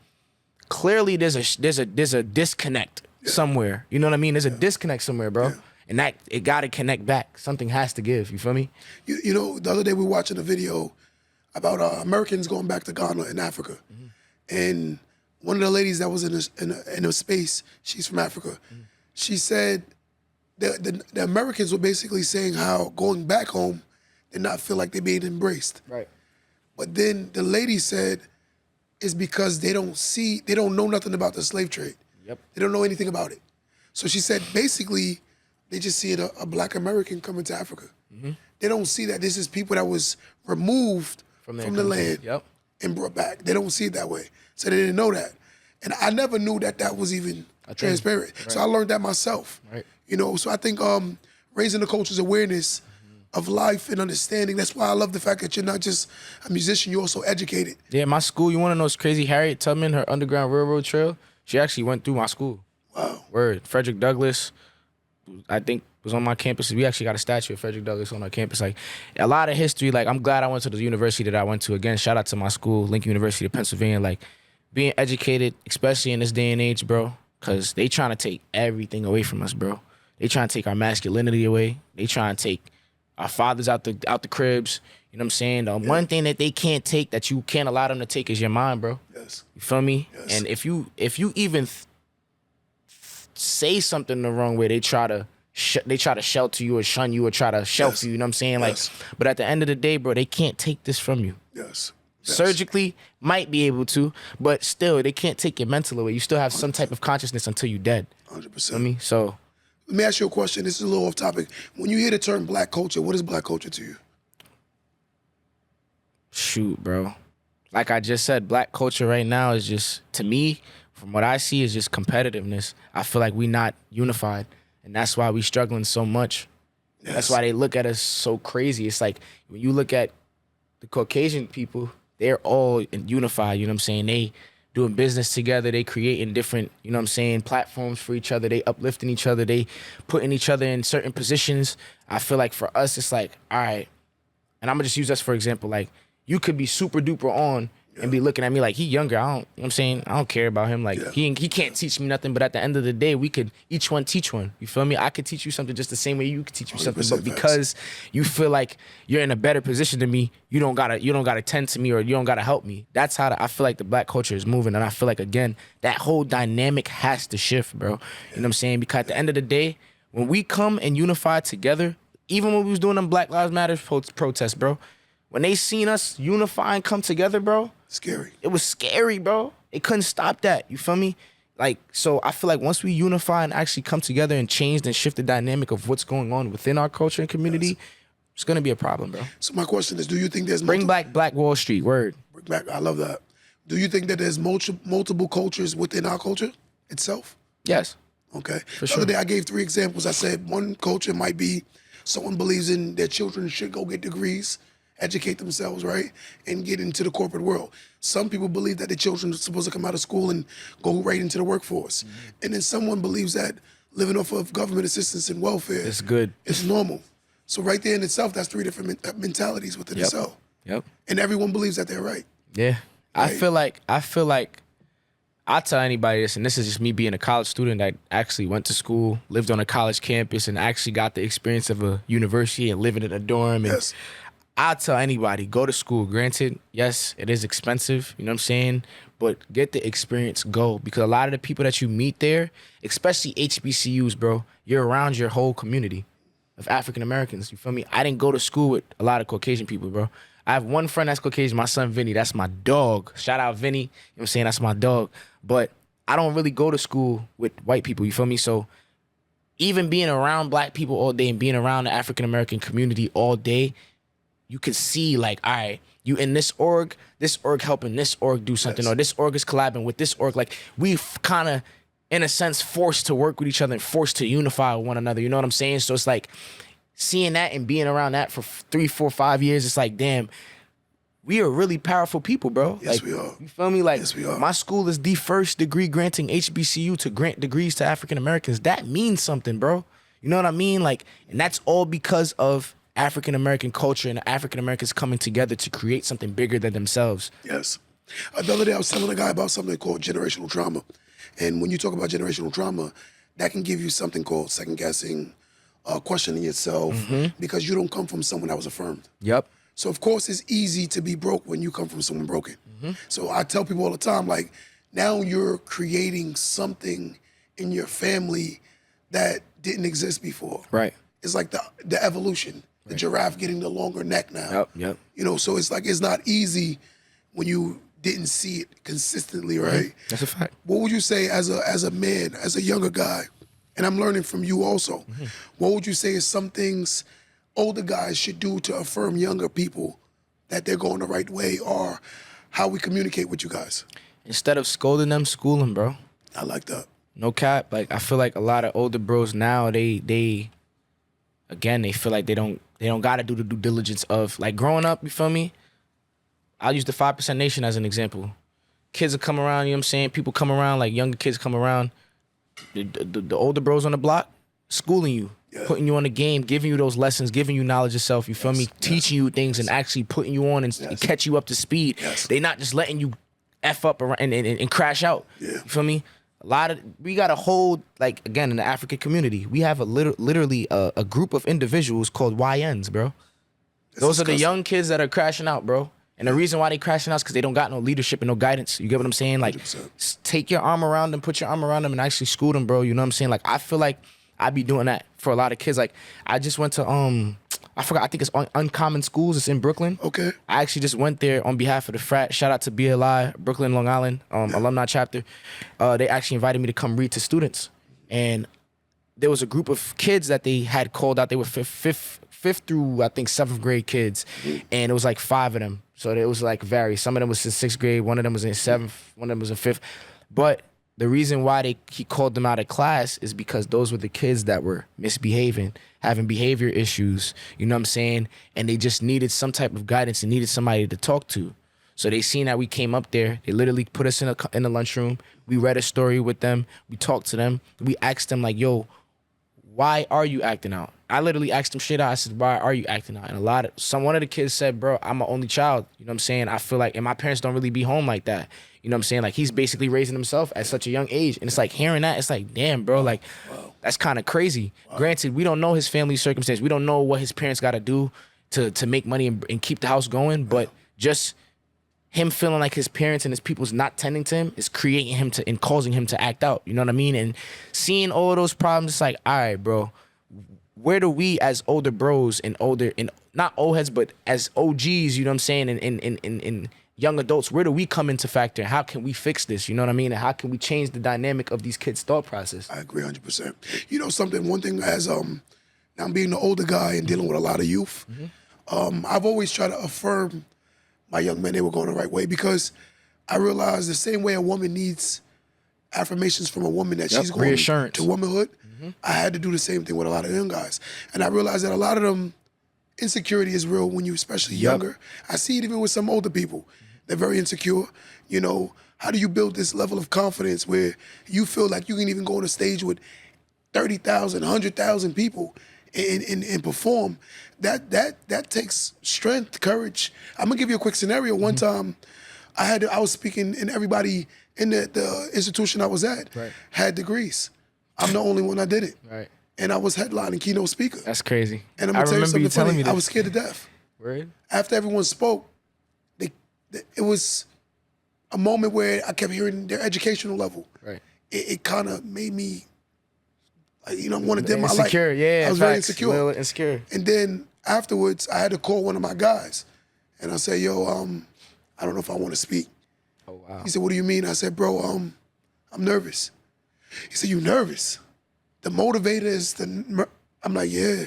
clearly there's a disconnect somewhere. You know what I mean? There's a disconnect somewhere, bro. And that it got to connect back. Something has to give. You feel me? You know, the other day we were watching a video about Americans going back to Ghana in Africa, and one of the ladies that was in a space, she's from Africa. She said the Americans were basically saying how going back home did not feel like they're being embraced. Right. But then the lady said it's because they don't know nothing about the slave trade. Yep. They don't know anything about it. So she said basically they just see a black American coming to Africa. They don't see that this is people that was removed from the land and brought back. They don't see it that way. So they didn't know that. And I never knew that was even transparent. Right. So I learned that myself. Right. You know, so I think raising the culture's awareness of life and understanding, that's why I love the fact that you're not just a musician, you're also educated. Yeah, my school, you want to know what's crazy? Harriet Tubman, her Underground Railroad Trail, she actually went through my school. Wow. Word. Frederick Douglass, I think, was on my campus. We actually got a statue of Frederick Douglass on our campus. Like, a lot of history. Like, I'm glad I went to the university that I went to. Again, shout out to my school, Lincoln University of Pennsylvania. Like, being educated, especially in this day and age, bro, because they trying to take everything away from us, bro. They trying to take our masculinity away. They trying to take our fathers out the cribs. You know what I'm saying? The one thing that they can't take, that you can't allow them to take, is your mind, bro. Yes. You feel me? Yes. And if you even say something the wrong way, they try to shelter you or shun you or try to shelf you. You know what I'm saying? Like, but at the end of the day, bro, they can't take this from you. Yes. Surgically, might be able to, but still, they can't take your mental away. You still have some type of consciousness until you're dead. 100%. You know me? So, let me ask you a question. This is a little off topic. When you hear the term black culture, what is black culture to you? Shoot, bro. Like I just said, black culture right now is just, to me, from what I see, is just competitiveness. I feel like we not unified, and that's why we struggling so much. Yes. That's why they look at us so crazy. It's like, when you look at the Caucasian people, they're all unified, you know what I'm saying? They doing business together, they creating different, you know what I'm saying, platforms for each other, they uplifting each other, they putting each other in certain positions. I feel like for us, it's like, all right, and I'm gonna just use us for example, like, you could be super duper on and be looking at me like, he younger, you know what I'm saying? I don't care about him. Like, he can't teach me nothing, but at the end of the day, we could each one teach one. You feel me? I could teach you something just the same way you could teach me something, but because you feel like you're in a better position than me, you don't gotta tend to me, or you don't gotta help me. That's how I feel like the black culture is moving, and I feel like, again, that whole dynamic has to shift, bro. You know what I'm saying? Because at the end of the day, when we come and unify together, even when we was doing them Black Lives Matter protests, bro, when they seen us unify and come together, bro, scary. It was scary, bro. They couldn't stop that. You feel me? Like, so I feel like once we unify and actually come together and change and shift the dynamic of what's going on within our culture and community, it's gonna be a problem, bro. So my question is, do you think there's bring back Black Wall Street? Word. Bring back. I love that. Do you think that there's multiple cultures within our culture itself? Yes. Okay. For the sure. other day I gave 3 examples. I said one culture might be someone believes in their children should go get degrees, educate themselves, right, and get into the corporate world. Some people believe that the children are supposed to come out of school and go right into the workforce. And then someone believes that living off of government assistance and welfare is good. It's normal. So right there in itself, that's 3 different mentalities within itself. Yep. And everyone believes that they're right. Yeah. Right. I feel like I tell anybody this, and this is just me being a college student that actually went to school, lived on a college campus, and actually got the experience of a university and living in a dorm. And Yes. I tell anybody, go to school. Granted, yes, it is expensive, you know what I'm saying? But get the experience, go. Because a lot of the people that you meet there, especially HBCUs, bro, you're around your whole community of African Americans. You feel me? I didn't go to school with a lot of Caucasian people, bro. I have one friend that's Caucasian, my son Vinny. That's my dog. Shout out Vinny. You know what I'm saying? That's my dog. But I don't really go to school with white people, you feel me? So even being around black people all day and being around the African American community all day, you can see like, all right, you in this org helping this org do something, or this org is collabing with this org. Like, we've kind of, in a sense, forced to work with each other and forced to unify with one another. You know what I'm saying? So it's like seeing that and being around that for 3, 4, 5 years, it's like, damn, we are really powerful people, bro. Yes, like, we are. You feel me? Like, Yes, we are. My school is the first degree granting HBCU to grant degrees to African Americans. That means something, bro. You know what I mean? Like, and that's all because of African American culture and African Americans coming together to create something bigger than themselves. Yes. The other day I was telling a guy about something called generational trauma. And when you talk about generational trauma, that can give you something called second guessing, questioning yourself, because you don't come from someone that was affirmed. Yep. So of course it's easy to be broke when you come from someone broken. So I tell people all the time, like, now you're creating something in your family that didn't exist before. Right. It's like the evolution, the giraffe getting the longer neck now. Yep. You know, so it's like, it's not easy when you didn't see it consistently, right? That's a fact. What would you say as a man, as a younger guy, and I'm learning from you also, what would you say is some things older guys should do to affirm younger people that they're going the right way, or how we communicate with you guys? Instead of scolding them, school them, bro. I like that. No cap. Like, I feel like a lot of older bros now, they feel like they don't gotta do the due diligence of, like, growing up, you feel me? I'll use the 5% Nation as an example. Kids will come around, you know what I'm saying? People come around, like younger kids come around. The older bros on the block, schooling you, putting you on the game, giving you those lessons, giving you knowledge yourself, you feel me? Teaching you things and actually putting you on and catch you up to speed. They not just letting you F up and crash out. You feel me? We got a whole, like, again, in the African community, we have literally a group of individuals called YNs, bro. Those are the young kids that are crashing out, bro. And the reason why they crashing out is because they don't got no leadership and no guidance. You get what I'm saying? Like, 100%. Take your arm around them, put your arm around them, and actually school them, bro. You know what I'm saying? Like, I feel like I be doing that for a lot of kids. Like, I just went to I forgot. I think it's Uncommon Schools. It's in Brooklyn. Okay. I actually just went there on behalf of the frat. Shout out to BLI, Brooklyn, Long Island, alumni chapter. They actually invited me to come read to students, and there was a group of kids that they had called out. They were fifth through, I think, 7th grade kids, and it was like 5 of them. So it was like varied. Some of them was in 6th grade, one of them was in 7th, one of them was in 5th. But the reason why he called them out of class is because those were the kids that were misbehaving, having behavior issues, you know what I'm saying? And they just needed some type of guidance and needed somebody to talk to. So they seen that we came up there. They literally put us in the lunchroom. We read a story with them. We talked to them. We asked them, like, yo, why are you acting out? I literally asked them straight out. I said, why are you acting out? And one of the kids said, bro, I'm an only child. You know what I'm saying? I feel like, and my parents don't really be home like that. You know what I'm saying? Like, he's basically raising himself at such a young age. And it's like, hearing that, it's like, damn, bro, like, that's kind of crazy. Granted, we don't know his family circumstance. We don't know what his parents got to do to make money and keep the house going. But just him feeling like his parents and his people's not tending to him is creating him and causing him to act out. You know what I mean? And seeing all of those problems, it's like, all right, bro, where do we as older bros and not old heads, but as OGs, you know what I'm saying, and young adults, where do we come into factor? How can we fix this? You know what I mean? And how can we change the dynamic of these kids' thought process? I agree 100%. You know something, one thing as now being the older guy and dealing with a lot of youth, I've always tried to affirm my young men they were going the right way, because I realized the same way a woman needs affirmations from a woman that she's going reassurance to womanhood, I had to do the same thing with a lot of young guys. And I realized that a lot of them, insecurity is real when you're especially younger. I see it even with some older people. They're very insecure. You know, how do you build this level of confidence where you feel like you can even go on a stage with 30,000, 100,000 people and perform, that takes strength, courage. I'm gonna give you a quick scenario. One time, I was speaking, and everybody in the institution I was at had degrees. I'm the only one that did it. Right. And I was headlining keynote speaker. That's crazy. And I'm gonna tell you something funny. me I was scared to death. Word? After everyone spoke, it was a moment where I kept hearing their educational level. Right. It kind of made me, want to dim my light. Insecure, yeah. I was very insecure. A little insecure. And then afterwards, I had to call one of my guys, and I said, "Yo, I don't know if I want to speak." Oh wow. He said, "What do you mean?" I said, "Bro, I'm nervous." He said, "You nervous? The motivator is the." I'm like, "Yeah."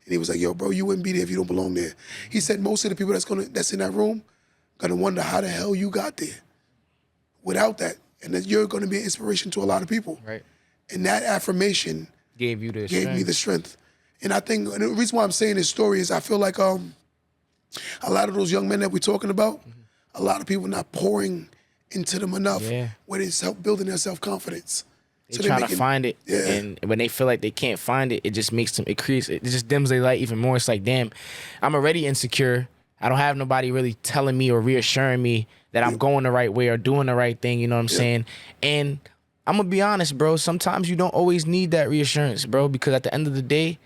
And he was like, "Yo, bro, you wouldn't be there if you don't belong there." He said, "Most of the people that's in that room gonna wonder how the hell you got there without that, and that you're gonna be an inspiration to a lot of people." Right. And that affirmation gave me the strength. And I think and the reason why I'm saying this story is I feel like a lot of those young men that we're talking about, a lot of people not pouring into them enough when it's building their self-confidence. They trying to find it, and when they feel like they can't find it, it just makes them, it just dims their light even more. It's like, damn, I'm already insecure. I don't have nobody really telling me or reassuring me that I'm going the right way or doing the right thing, you know what I'm saying? And I'm gonna be honest, bro, sometimes you don't always need that reassurance, bro, because at the end of the day,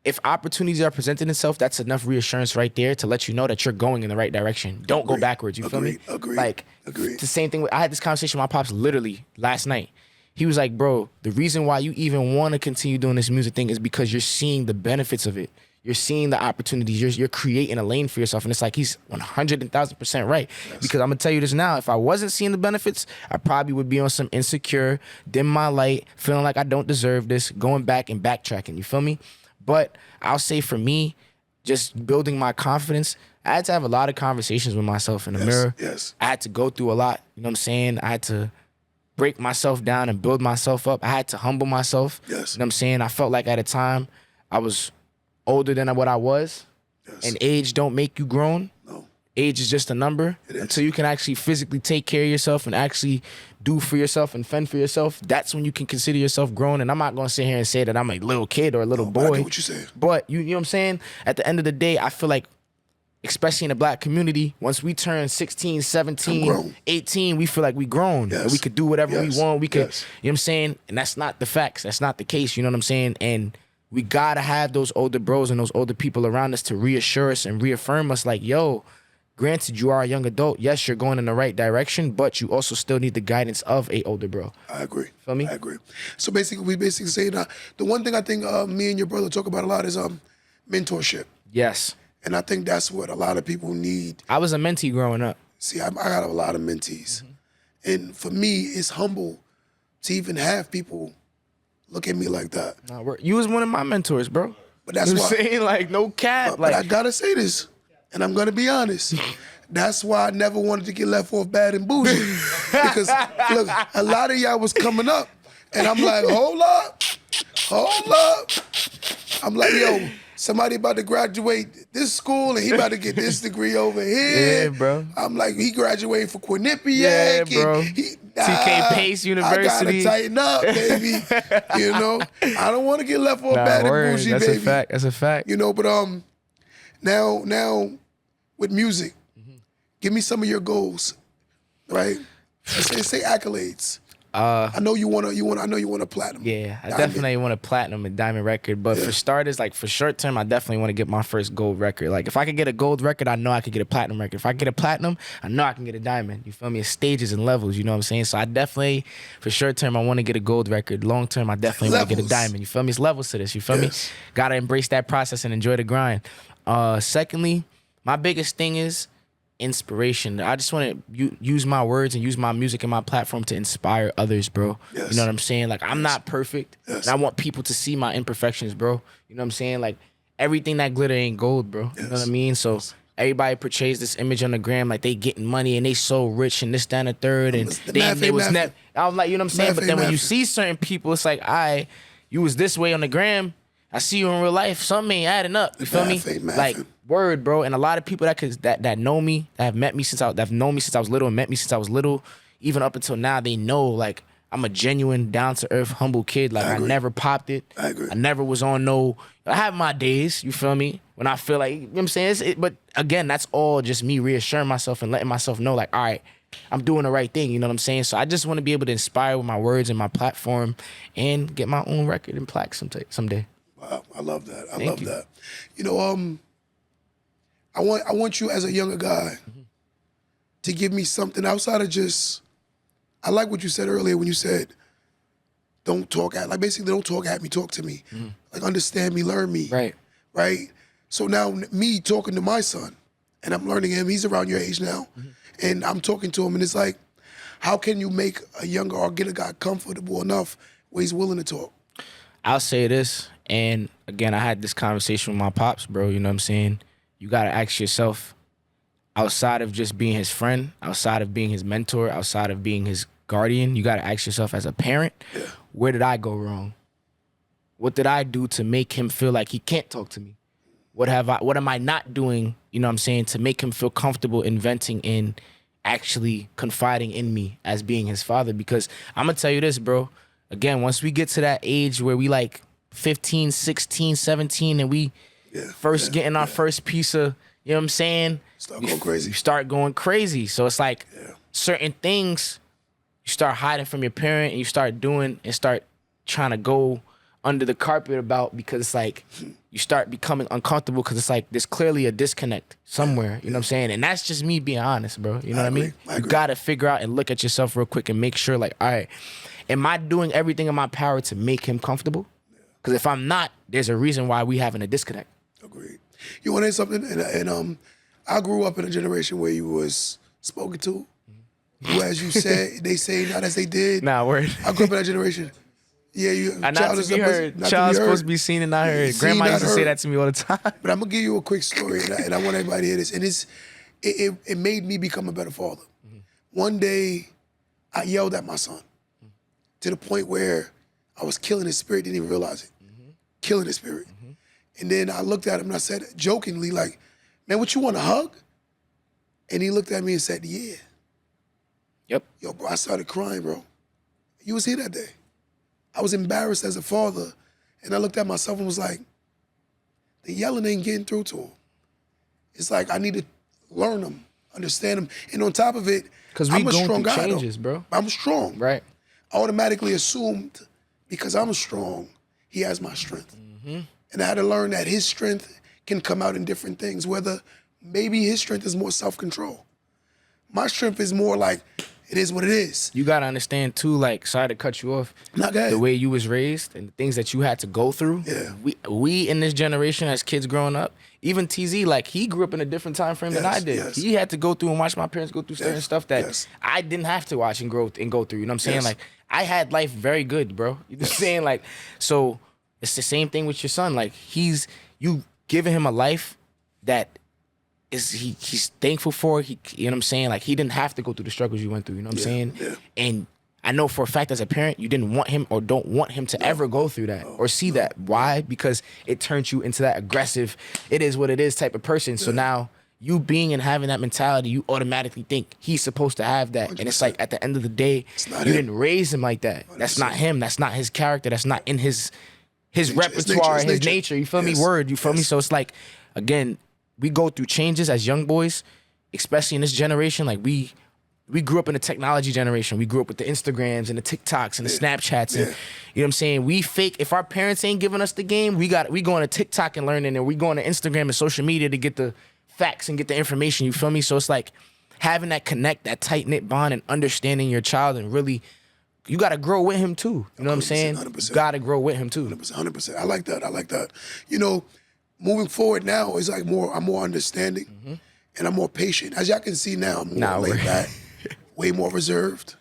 if opportunities are presenting itself, that's enough reassurance right there to let you know that you're going in the right direction. Don't go backwards, you feel me? Like, the same thing, I had this conversation with my pops literally last night. He was like, bro, the reason why you even want to continue doing this music thing is because you're seeing the benefits of it. You're seeing the opportunities. You're creating a lane for yourself. And it's like, he's 100,000% right. Yes. Because I'm going to tell you this now. If I wasn't seeing the benefits, I probably would be on some insecure, dim my light, feeling like I don't deserve this, going back and backtracking. You feel me? But I'll say for me, just building my confidence, I had to have a lot of conversations with myself in the mirror. Yes. I had to go through a lot. You know what I'm saying? I had to break myself down and build myself up. I had to humble myself. Yes. You know what I'm saying? I felt like at a time I was older than what I was. Yes. And age don't make you grown. No. Age is just a number. Until you can actually physically take care of yourself and actually do for yourself and fend for yourself, that's when you can consider yourself grown. And I'm not gonna sit here and say that I'm a little kid or a little boy. I get what you're saying. But you know what I'm saying? At the end of the day, I feel like, especially in the black community, once we turn 16, 17, 18, we feel like we grown. Yes. And we could do whatever we want. We could, Yes. you know what I'm saying? And that's not the facts. That's not the case, you know what I'm saying? And we gotta have those older bros and those older people around us to reassure us and reaffirm us like, yo, granted, you are a young adult. Yes, you're going in the right direction, but you also still need the guidance of a older bro. I agree. Feel me? I agree. So basically, we say that the one thing I think me and your brother talk about a lot is mentorship. Yes. And I think that's what a lot of people need. I was a mentee growing up. See, I got a lot of mentees. And for me, it's humble to even have people look at me like that. Nah, you was one of my mentors, bro. But that's you why. saying, like, no cap. But I gotta say this, and I'm gonna be honest. That's why I never wanted to get left off bad and bougie. Because, look, a lot of y'all was coming up, and I'm like, hold up. I'm like, yo, somebody about to graduate this school, and he about to get this degree over here. Yeah, bro. I'm like, he graduated from Quinnipiac. Yeah, bro. TK Pace University. I gotta tighten up, baby. You know, I don't want to get left off bad and bougie, That's baby. a fact. That's a fact. You know, but now with music, give me some of your goals, right? Say accolades. I know you want a platinum. Yeah, I diamond. definitely want a platinum and diamond record. But for starters, like for short term, I definitely want to get my first gold record. Like if I could get a gold record, I know I could get a platinum record. If I get a platinum, I know I can get a diamond. You feel me? It's stages and levels, you know what I'm saying? So I definitely, for short term, I want to get a gold record. Long term, I definitely want to get a diamond. You feel me? It's levels to this, you feel me? Gotta embrace that process and enjoy the grind. Secondly, my biggest thing is inspiration. I just want to use my words and use my music and my platform to inspire others, bro. You know what I'm saying? Like, I'm not perfect. And I want people to see my imperfections, bro. You know what I'm saying? Like, everything that glitter ain't gold, bro. You know what I mean? So everybody portrays this image on the gram like they getting money and they so rich and this, that, and the third. And they was never. I was like, you know what I'm saying? But then when you see certain people, it's like, you was this way on the gram. I see you in real life. Something ain't adding up. You feel me? Like, word, bro. And a lot of people that know me, that have known me since I was little and met me since I was little, even up until now, they know, like, I'm a genuine, down-to-earth, humble kid. Like, I never popped it. I agree. I never was on no... I have my days, you feel me? When I feel like, you know what I'm saying? But again, that's all just me reassuring myself and letting myself know, like, all right, I'm doing the right thing, you know what I'm saying? So I just want to be able to inspire with my words and my platform and get my own record and plaque someday. Wow, I love that. I Thank love you. that. You know, I want you as a younger guy to give me something outside of just. I like what you said earlier when you said, "Don't talk at like basically don't talk at me, talk to me, like understand me, learn me." Right. Right. So now me talking to my son, and I'm learning him. He's around your age now, and I'm talking to him, and it's like, how can you make a younger or get a guy comfortable enough where he's willing to talk? I'll say this, and again, I had this conversation with my pops, bro. You know what I'm saying? You gotta ask yourself, outside of just being his friend, outside of being his mentor, outside of being his guardian, you gotta ask yourself as a parent, where did I go wrong? What did I do to make him feel like he can't talk to me? What am I not doing, you know what I'm saying, to make him feel comfortable inventing in actually confiding in me as being his father? Because I'm gonna tell you this, bro. Again, once we get to that age where we like 15, 16, 17, and we getting our first piece of, you know what I'm saying? Start going crazy. You start going crazy. So it's like certain things you start hiding from your parent and you start doing and start trying to go under the carpet about, because it's like you start becoming uncomfortable because it's like there's clearly a disconnect somewhere, you know what I'm saying? And that's just me being honest, bro. You know what I mean? You got to figure out and look at yourself real quick and make sure, like, all right, am I doing everything in my power to make him comfortable? Because if I'm not, there's a reason why we having a disconnect. Agreed. You want to say something? And I grew up in a generation where you was spoken to, who, as you said, they say not as they did. Nah, word. I grew up in that generation. Yeah, you. Not to be heard. Child's supposed to be seen and not heard. Seen, Grandma not used to say heard. that to me all the time. But I'm gonna give you a quick story, and I want everybody to hear this. And it made me become a better father. One day, I yelled at my son to the point where I was killing his spirit. Didn't even realize it. Killing his spirit. And then I looked at him and I said jokingly, like, "Man, what you want, a hug?" And he looked at me and said, "Yeah." Yep. Yo, bro, I started crying, bro. You was here that day. I was embarrassed as a father, and I looked at myself and was like, the yelling ain't getting through to him. It's like I need to learn him, understand him, and on top of it, because we I'm a going strong through guy, changes, though. bro. I'm strong. Right. I automatically assumed because I'm strong, he has my strength. And I had to learn that his strength can come out in different things, whether maybe his strength is more self-control. My strength is more like, it is what it is. You got to understand, too, like, sorry to cut you off, Not good. the way you was raised and the things that you had to go through. Yeah. We in this generation as kids growing up, even TZ, like, he grew up in a different time frame than I did. Yes. He had to go through and watch my parents go through certain stuff that Yes. I didn't have to watch and go through, you know what I'm saying? Yes. Like, I had life very good, bro. You know what I'm saying? Like, so it's the same thing with your son. Like, you giving him a life that he's thankful for. You know what I'm saying? Like, he didn't have to go through the struggles you went through, you know what I'm saying? Yeah. And I know for a fact as a parent, you didn't want him or don't want him to ever go through that or see that. Why? Because it turns you into that aggressive, it is what it is type of person. So now you being and having that mentality, you automatically think he's supposed to have that. 100%. And it's like, at the end of the day, you didn't raise him like that. 100%. That's not him. That's not his character. That's not in his repertoire, his nature. You feel me? Word. You feel me? So it's like, again, we go through changes as young boys, especially in this generation. Like, we grew up in the technology generation. We grew up with the Instagrams and the TikToks and the Snapchats. And, you know what I'm saying? We fake. If our parents ain't giving us the game, we going to TikTok and learning, and we going to Instagram and social media to get the facts and get the information. You feel me? So it's like having that connect, that tight-knit bond, and understanding your child, and really, you got to grow with him too. You know what I'm saying? 100%. You got to grow with him too. 100%. I like that. You know, moving forward now is like I'm more understanding, and I'm more patient. As y'all can see now, I'm more laid back, way more reserved.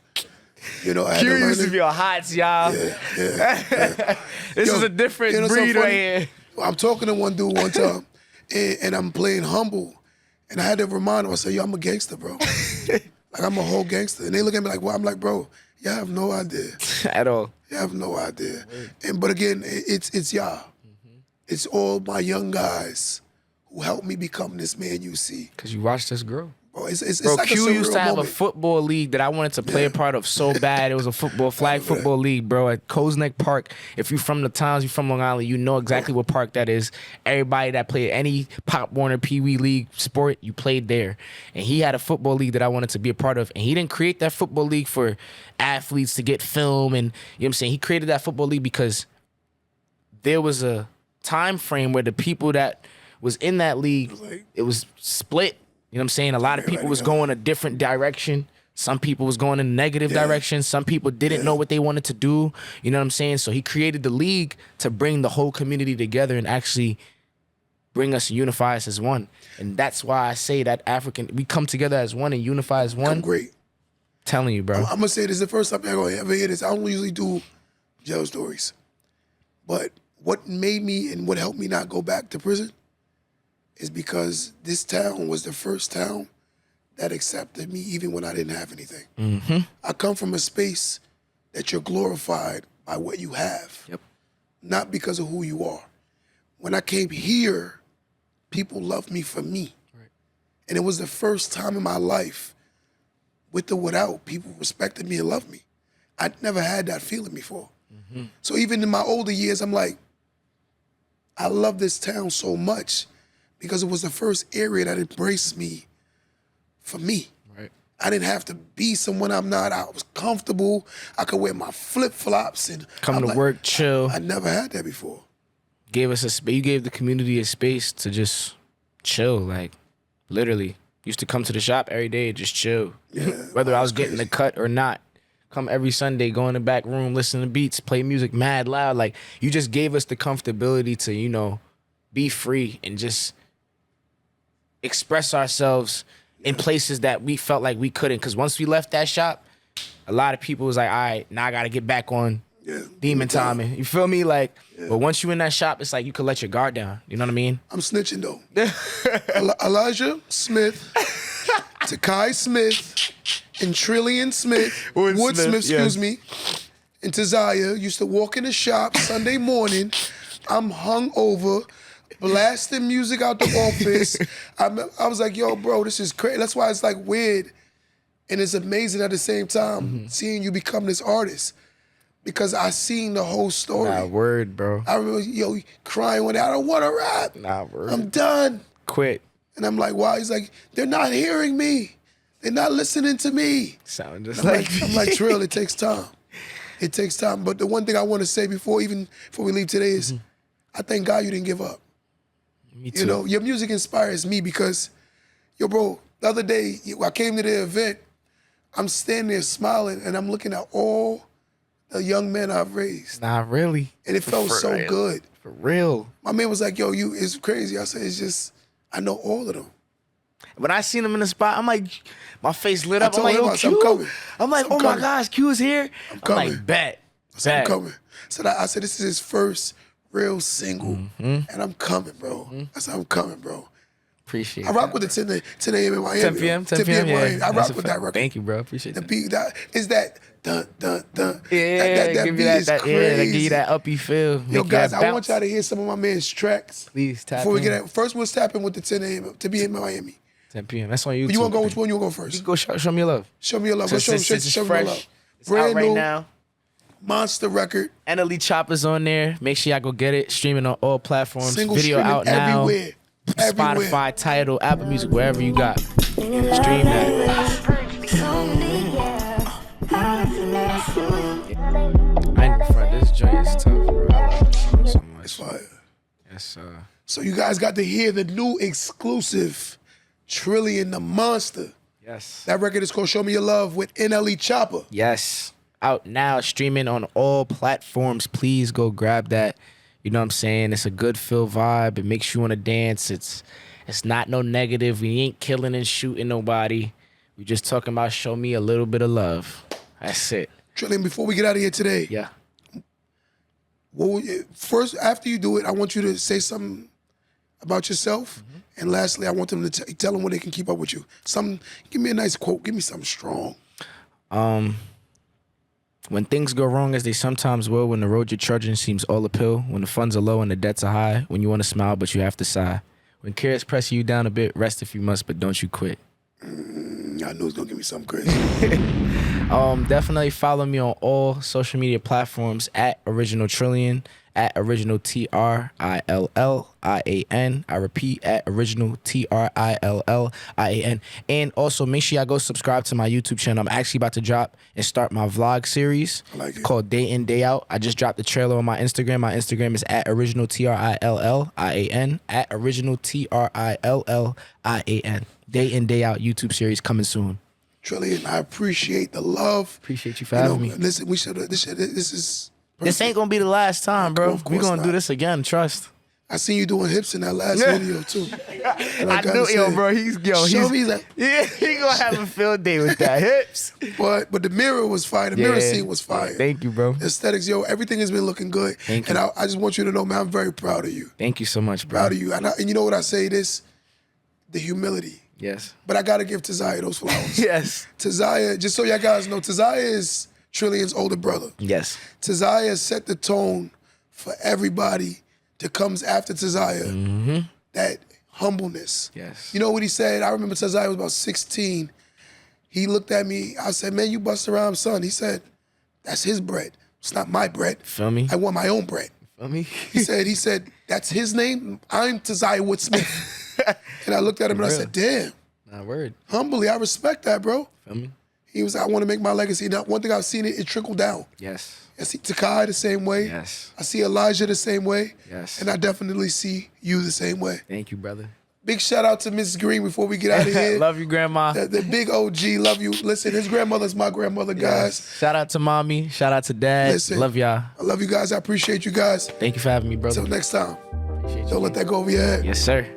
You know, I Q used to be a hot, y'all. Yeah. This is a different breed right here. I'm talking to one dude one time, and I'm playing humble, and I had to remind him. I said, "Yo, I'm a gangster, bro. Like, I'm a whole gangster." And they look at me like, "Well," I'm like, "Bro, y'all have no idea at all. You have no idea." But again, it's y'all. It's all my young guys who helped me become this man you see. Because you watched us grow. Bro, It's Bro, like Q a used to have moment. a football league that I wanted to play a part of so bad. It was a flag football league, bro, at Neck Park. If you're from the towns, you're from Long Island, you know exactly what park that is. Everybody that played any Pop Warner Pee Wee League sport, you played there. And he had a football league that I wanted to be a part of. And he didn't create that football league for athletes to get film. And you know what I'm saying? He created that football league because there was a time frame where the people that was in that league, it was split. You know what I'm saying? A lot of people was going a different direction. Some people was going in a negative direction. Some people didn't know what they wanted to do. You know what I'm saying? So he created the league to bring the whole community together and actually bring us and unify us as one. And that's why I say that we come together as one and unify as one. I'm great. Telling you, bro. I'm going to say this is the first time I ever hear this. I don't usually do jail stories. But what made me and what helped me not go back to prison is because this town was the first town that accepted me even when I didn't have anything. Mm-hmm. I come from a space that you're glorified by what you have, not because of who you are. When I came here, people loved me for me. Right. And it was the first time in my life, with or without, people respected me and loved me. I'd never had that feeling before. Mm-hmm. So even in my older years, I'm like, I love this town so much because it was the first area that embraced me for me. Right. I didn't have to be someone I'm not. I was comfortable. I could wear my flip-flops and come to work, chill. I never had that before. Gave us a space. You gave the community a space to just chill, like literally. Used to come to the shop every day, just chill. Yeah, whether I was getting the cut or not. Come every Sunday, go in the back room, listen to beats, play music mad loud. Like you just gave us the comfortability to, you know, be free and just express ourselves in places that we felt like we couldn't. Because once we left that shop, a lot of people was like, all right, now I got to get back on demon timing. You feel me? Like, but once you in that shop, it's like you could let your guard down. You know what I mean? I'm snitching, though. Elijah Smith, Takai Smith, and Trillian Smith, Wood Smith, excuse me, and Tazaya used to walk in the shop Sunday morning. I'm hungover, blasting music out the office. I was like, yo, bro, this is crazy. That's why it's like weird. And it's amazing at the same time seeing you become this artist. Because I seen the whole story. Nah, word, bro. I remember, yo, crying when I don't want to rap. Nah, word. I'm done. Quit. And I'm like, why? He's like, they're not hearing me. They're not listening to me. Sound just I'm like, Trill, it takes time. It takes time. But the one thing I want to say before we leave today is, I thank God you didn't give up. Me too. You know, your music inspires me because, yo, bro, the other day, I came to the event, I'm standing there smiling, and I'm looking at all the young men I've raised. Nah, really. And it felt so good. For real. My man was like, yo, it's crazy. I said, it's just, I know all of them. When I seen him in the spot, I'm like, my face lit up. I'm like, yo, I'm Q. coming. I'm like, oh my gosh, Q is here. I'm like, bet. I'm coming. So I said, this is his first real single. And I'm coming, bro. I said, I'm coming, bro. Appreciate it. I rock with the 10 a.m. in Miami. 10 p.m. 10 p.m. Miami. I rock with fact. that record. Thank you, bro. Appreciate the that. beat, is that dun, dun, dun. Yeah, that give beat you that, is that crazy. yeah, that give you that uppy feel. Yo, Make guys, that I want y'all to hear some of my man's tracks. Please tap Before we in. get at, first we'll tap in with the 10 a.m. to be in Miami. 10 p.m. That's on YouTube. You want to go? Which one you want to go first? You go show me your love. Show me your love. Since Show me fresh. your love. It's Brand out right new now. monster record. NLE Chopper's on there. Make sure y'all go get it. Streaming on all platforms. Single Video streaming out now. everywhere. Spotify, Tidal, Apple Music, wherever you got. Stream that. I ain't in front. This joint is tough, bro. I love this song so much. It's fire. Yes, So you guys got to hear the new exclusive Trillian the Monster. yes. That record is called Show Me Your Love with NLE Chopper. Yes. Out now, streaming on all platforms. Please go grab that. You know what I'm saying? It's a good feel vibe. It makes you want to dance. It's not no negative. We ain't killing and shooting nobody. We just talking about show me a little bit of love. That's it. Trillian, before we get out of here today, Yeah. First, after you do it, I want you to say something about yourself. And lastly, I want them to tell them where they can keep up with you. Give me a nice quote. Give me something strong. When things go wrong, as they sometimes will, when the road you're trudging seems all uphill, when the funds are low and the debts are high, when you want to smile but you have to sigh, when cares press you down a bit, rest if you must, but don't you quit. I knew it was gonna give me something crazy. Definitely follow me on all social media platforms at Original Trillian, at Original Trillian. I repeat, at Original Trillian. And also make sure y'all go subscribe to my YouTube channel. I'm actually about to drop and start my vlog series called Day In, Day Out. I just dropped the trailer on my Instagram. My Instagram is at Original Trillian, at Original Trillian. Day In, Day Out YouTube series coming soon. Trillian, I appreciate the love. Appreciate you for having me. Listen, we should. This is. Perfect. This ain't gonna be the last time, bro. We gonna not. do this again. Trust. I seen you doing hips in that last video too. I knew, yo, bro. He's like, yeah, he gonna have a field day with that hips. But the mirror was fire. The mirror scene was fire. Thank you, bro. Aesthetics, yo, everything has been looking good. Thank you. And I just want you to know, man, I'm very proud of you. Thank you so much, bro. Proud of you. And you know what I say this? The humility. Yes. But I gotta give Tazaya those flowers. Yes. Tazaya, just so y'all guys know, Tazaya is Trillian's older brother. Yes. Tazaya set the tone for everybody that comes after Tazaya. Mm-hmm. That humbleness. Yes. You know what he said? I remember Tazaya was about 16. He looked at me. I said, man, you bust around, son. He said, that's his bread. It's not my bread. Feel me? I want my own bread. Feel me? He said, that's his name. I'm Tazaya Wood Smith. And I looked at him and I said, damn. Nah, word. Humbly, I respect that, bro. Feel me? He was, I want to make my legacy. Now, one thing I've seen it trickle down. Yes. I see Takai the same way. Yes. I see Elijah the same way. Yes. And I definitely see you the same way. Thank you, brother. Big shout out to Mrs. Green before we get out of here. Love you, Grandma. The big OG, love you. Listen, his grandmother's my grandmother, guys. Yes. Shout out to Mommy. Shout out to Dad. Listen, love y'all. I love you guys. I appreciate you guys. Thank you for having me, brother. Until next time. Appreciate you. Don't let that go over your head. Yes, sir.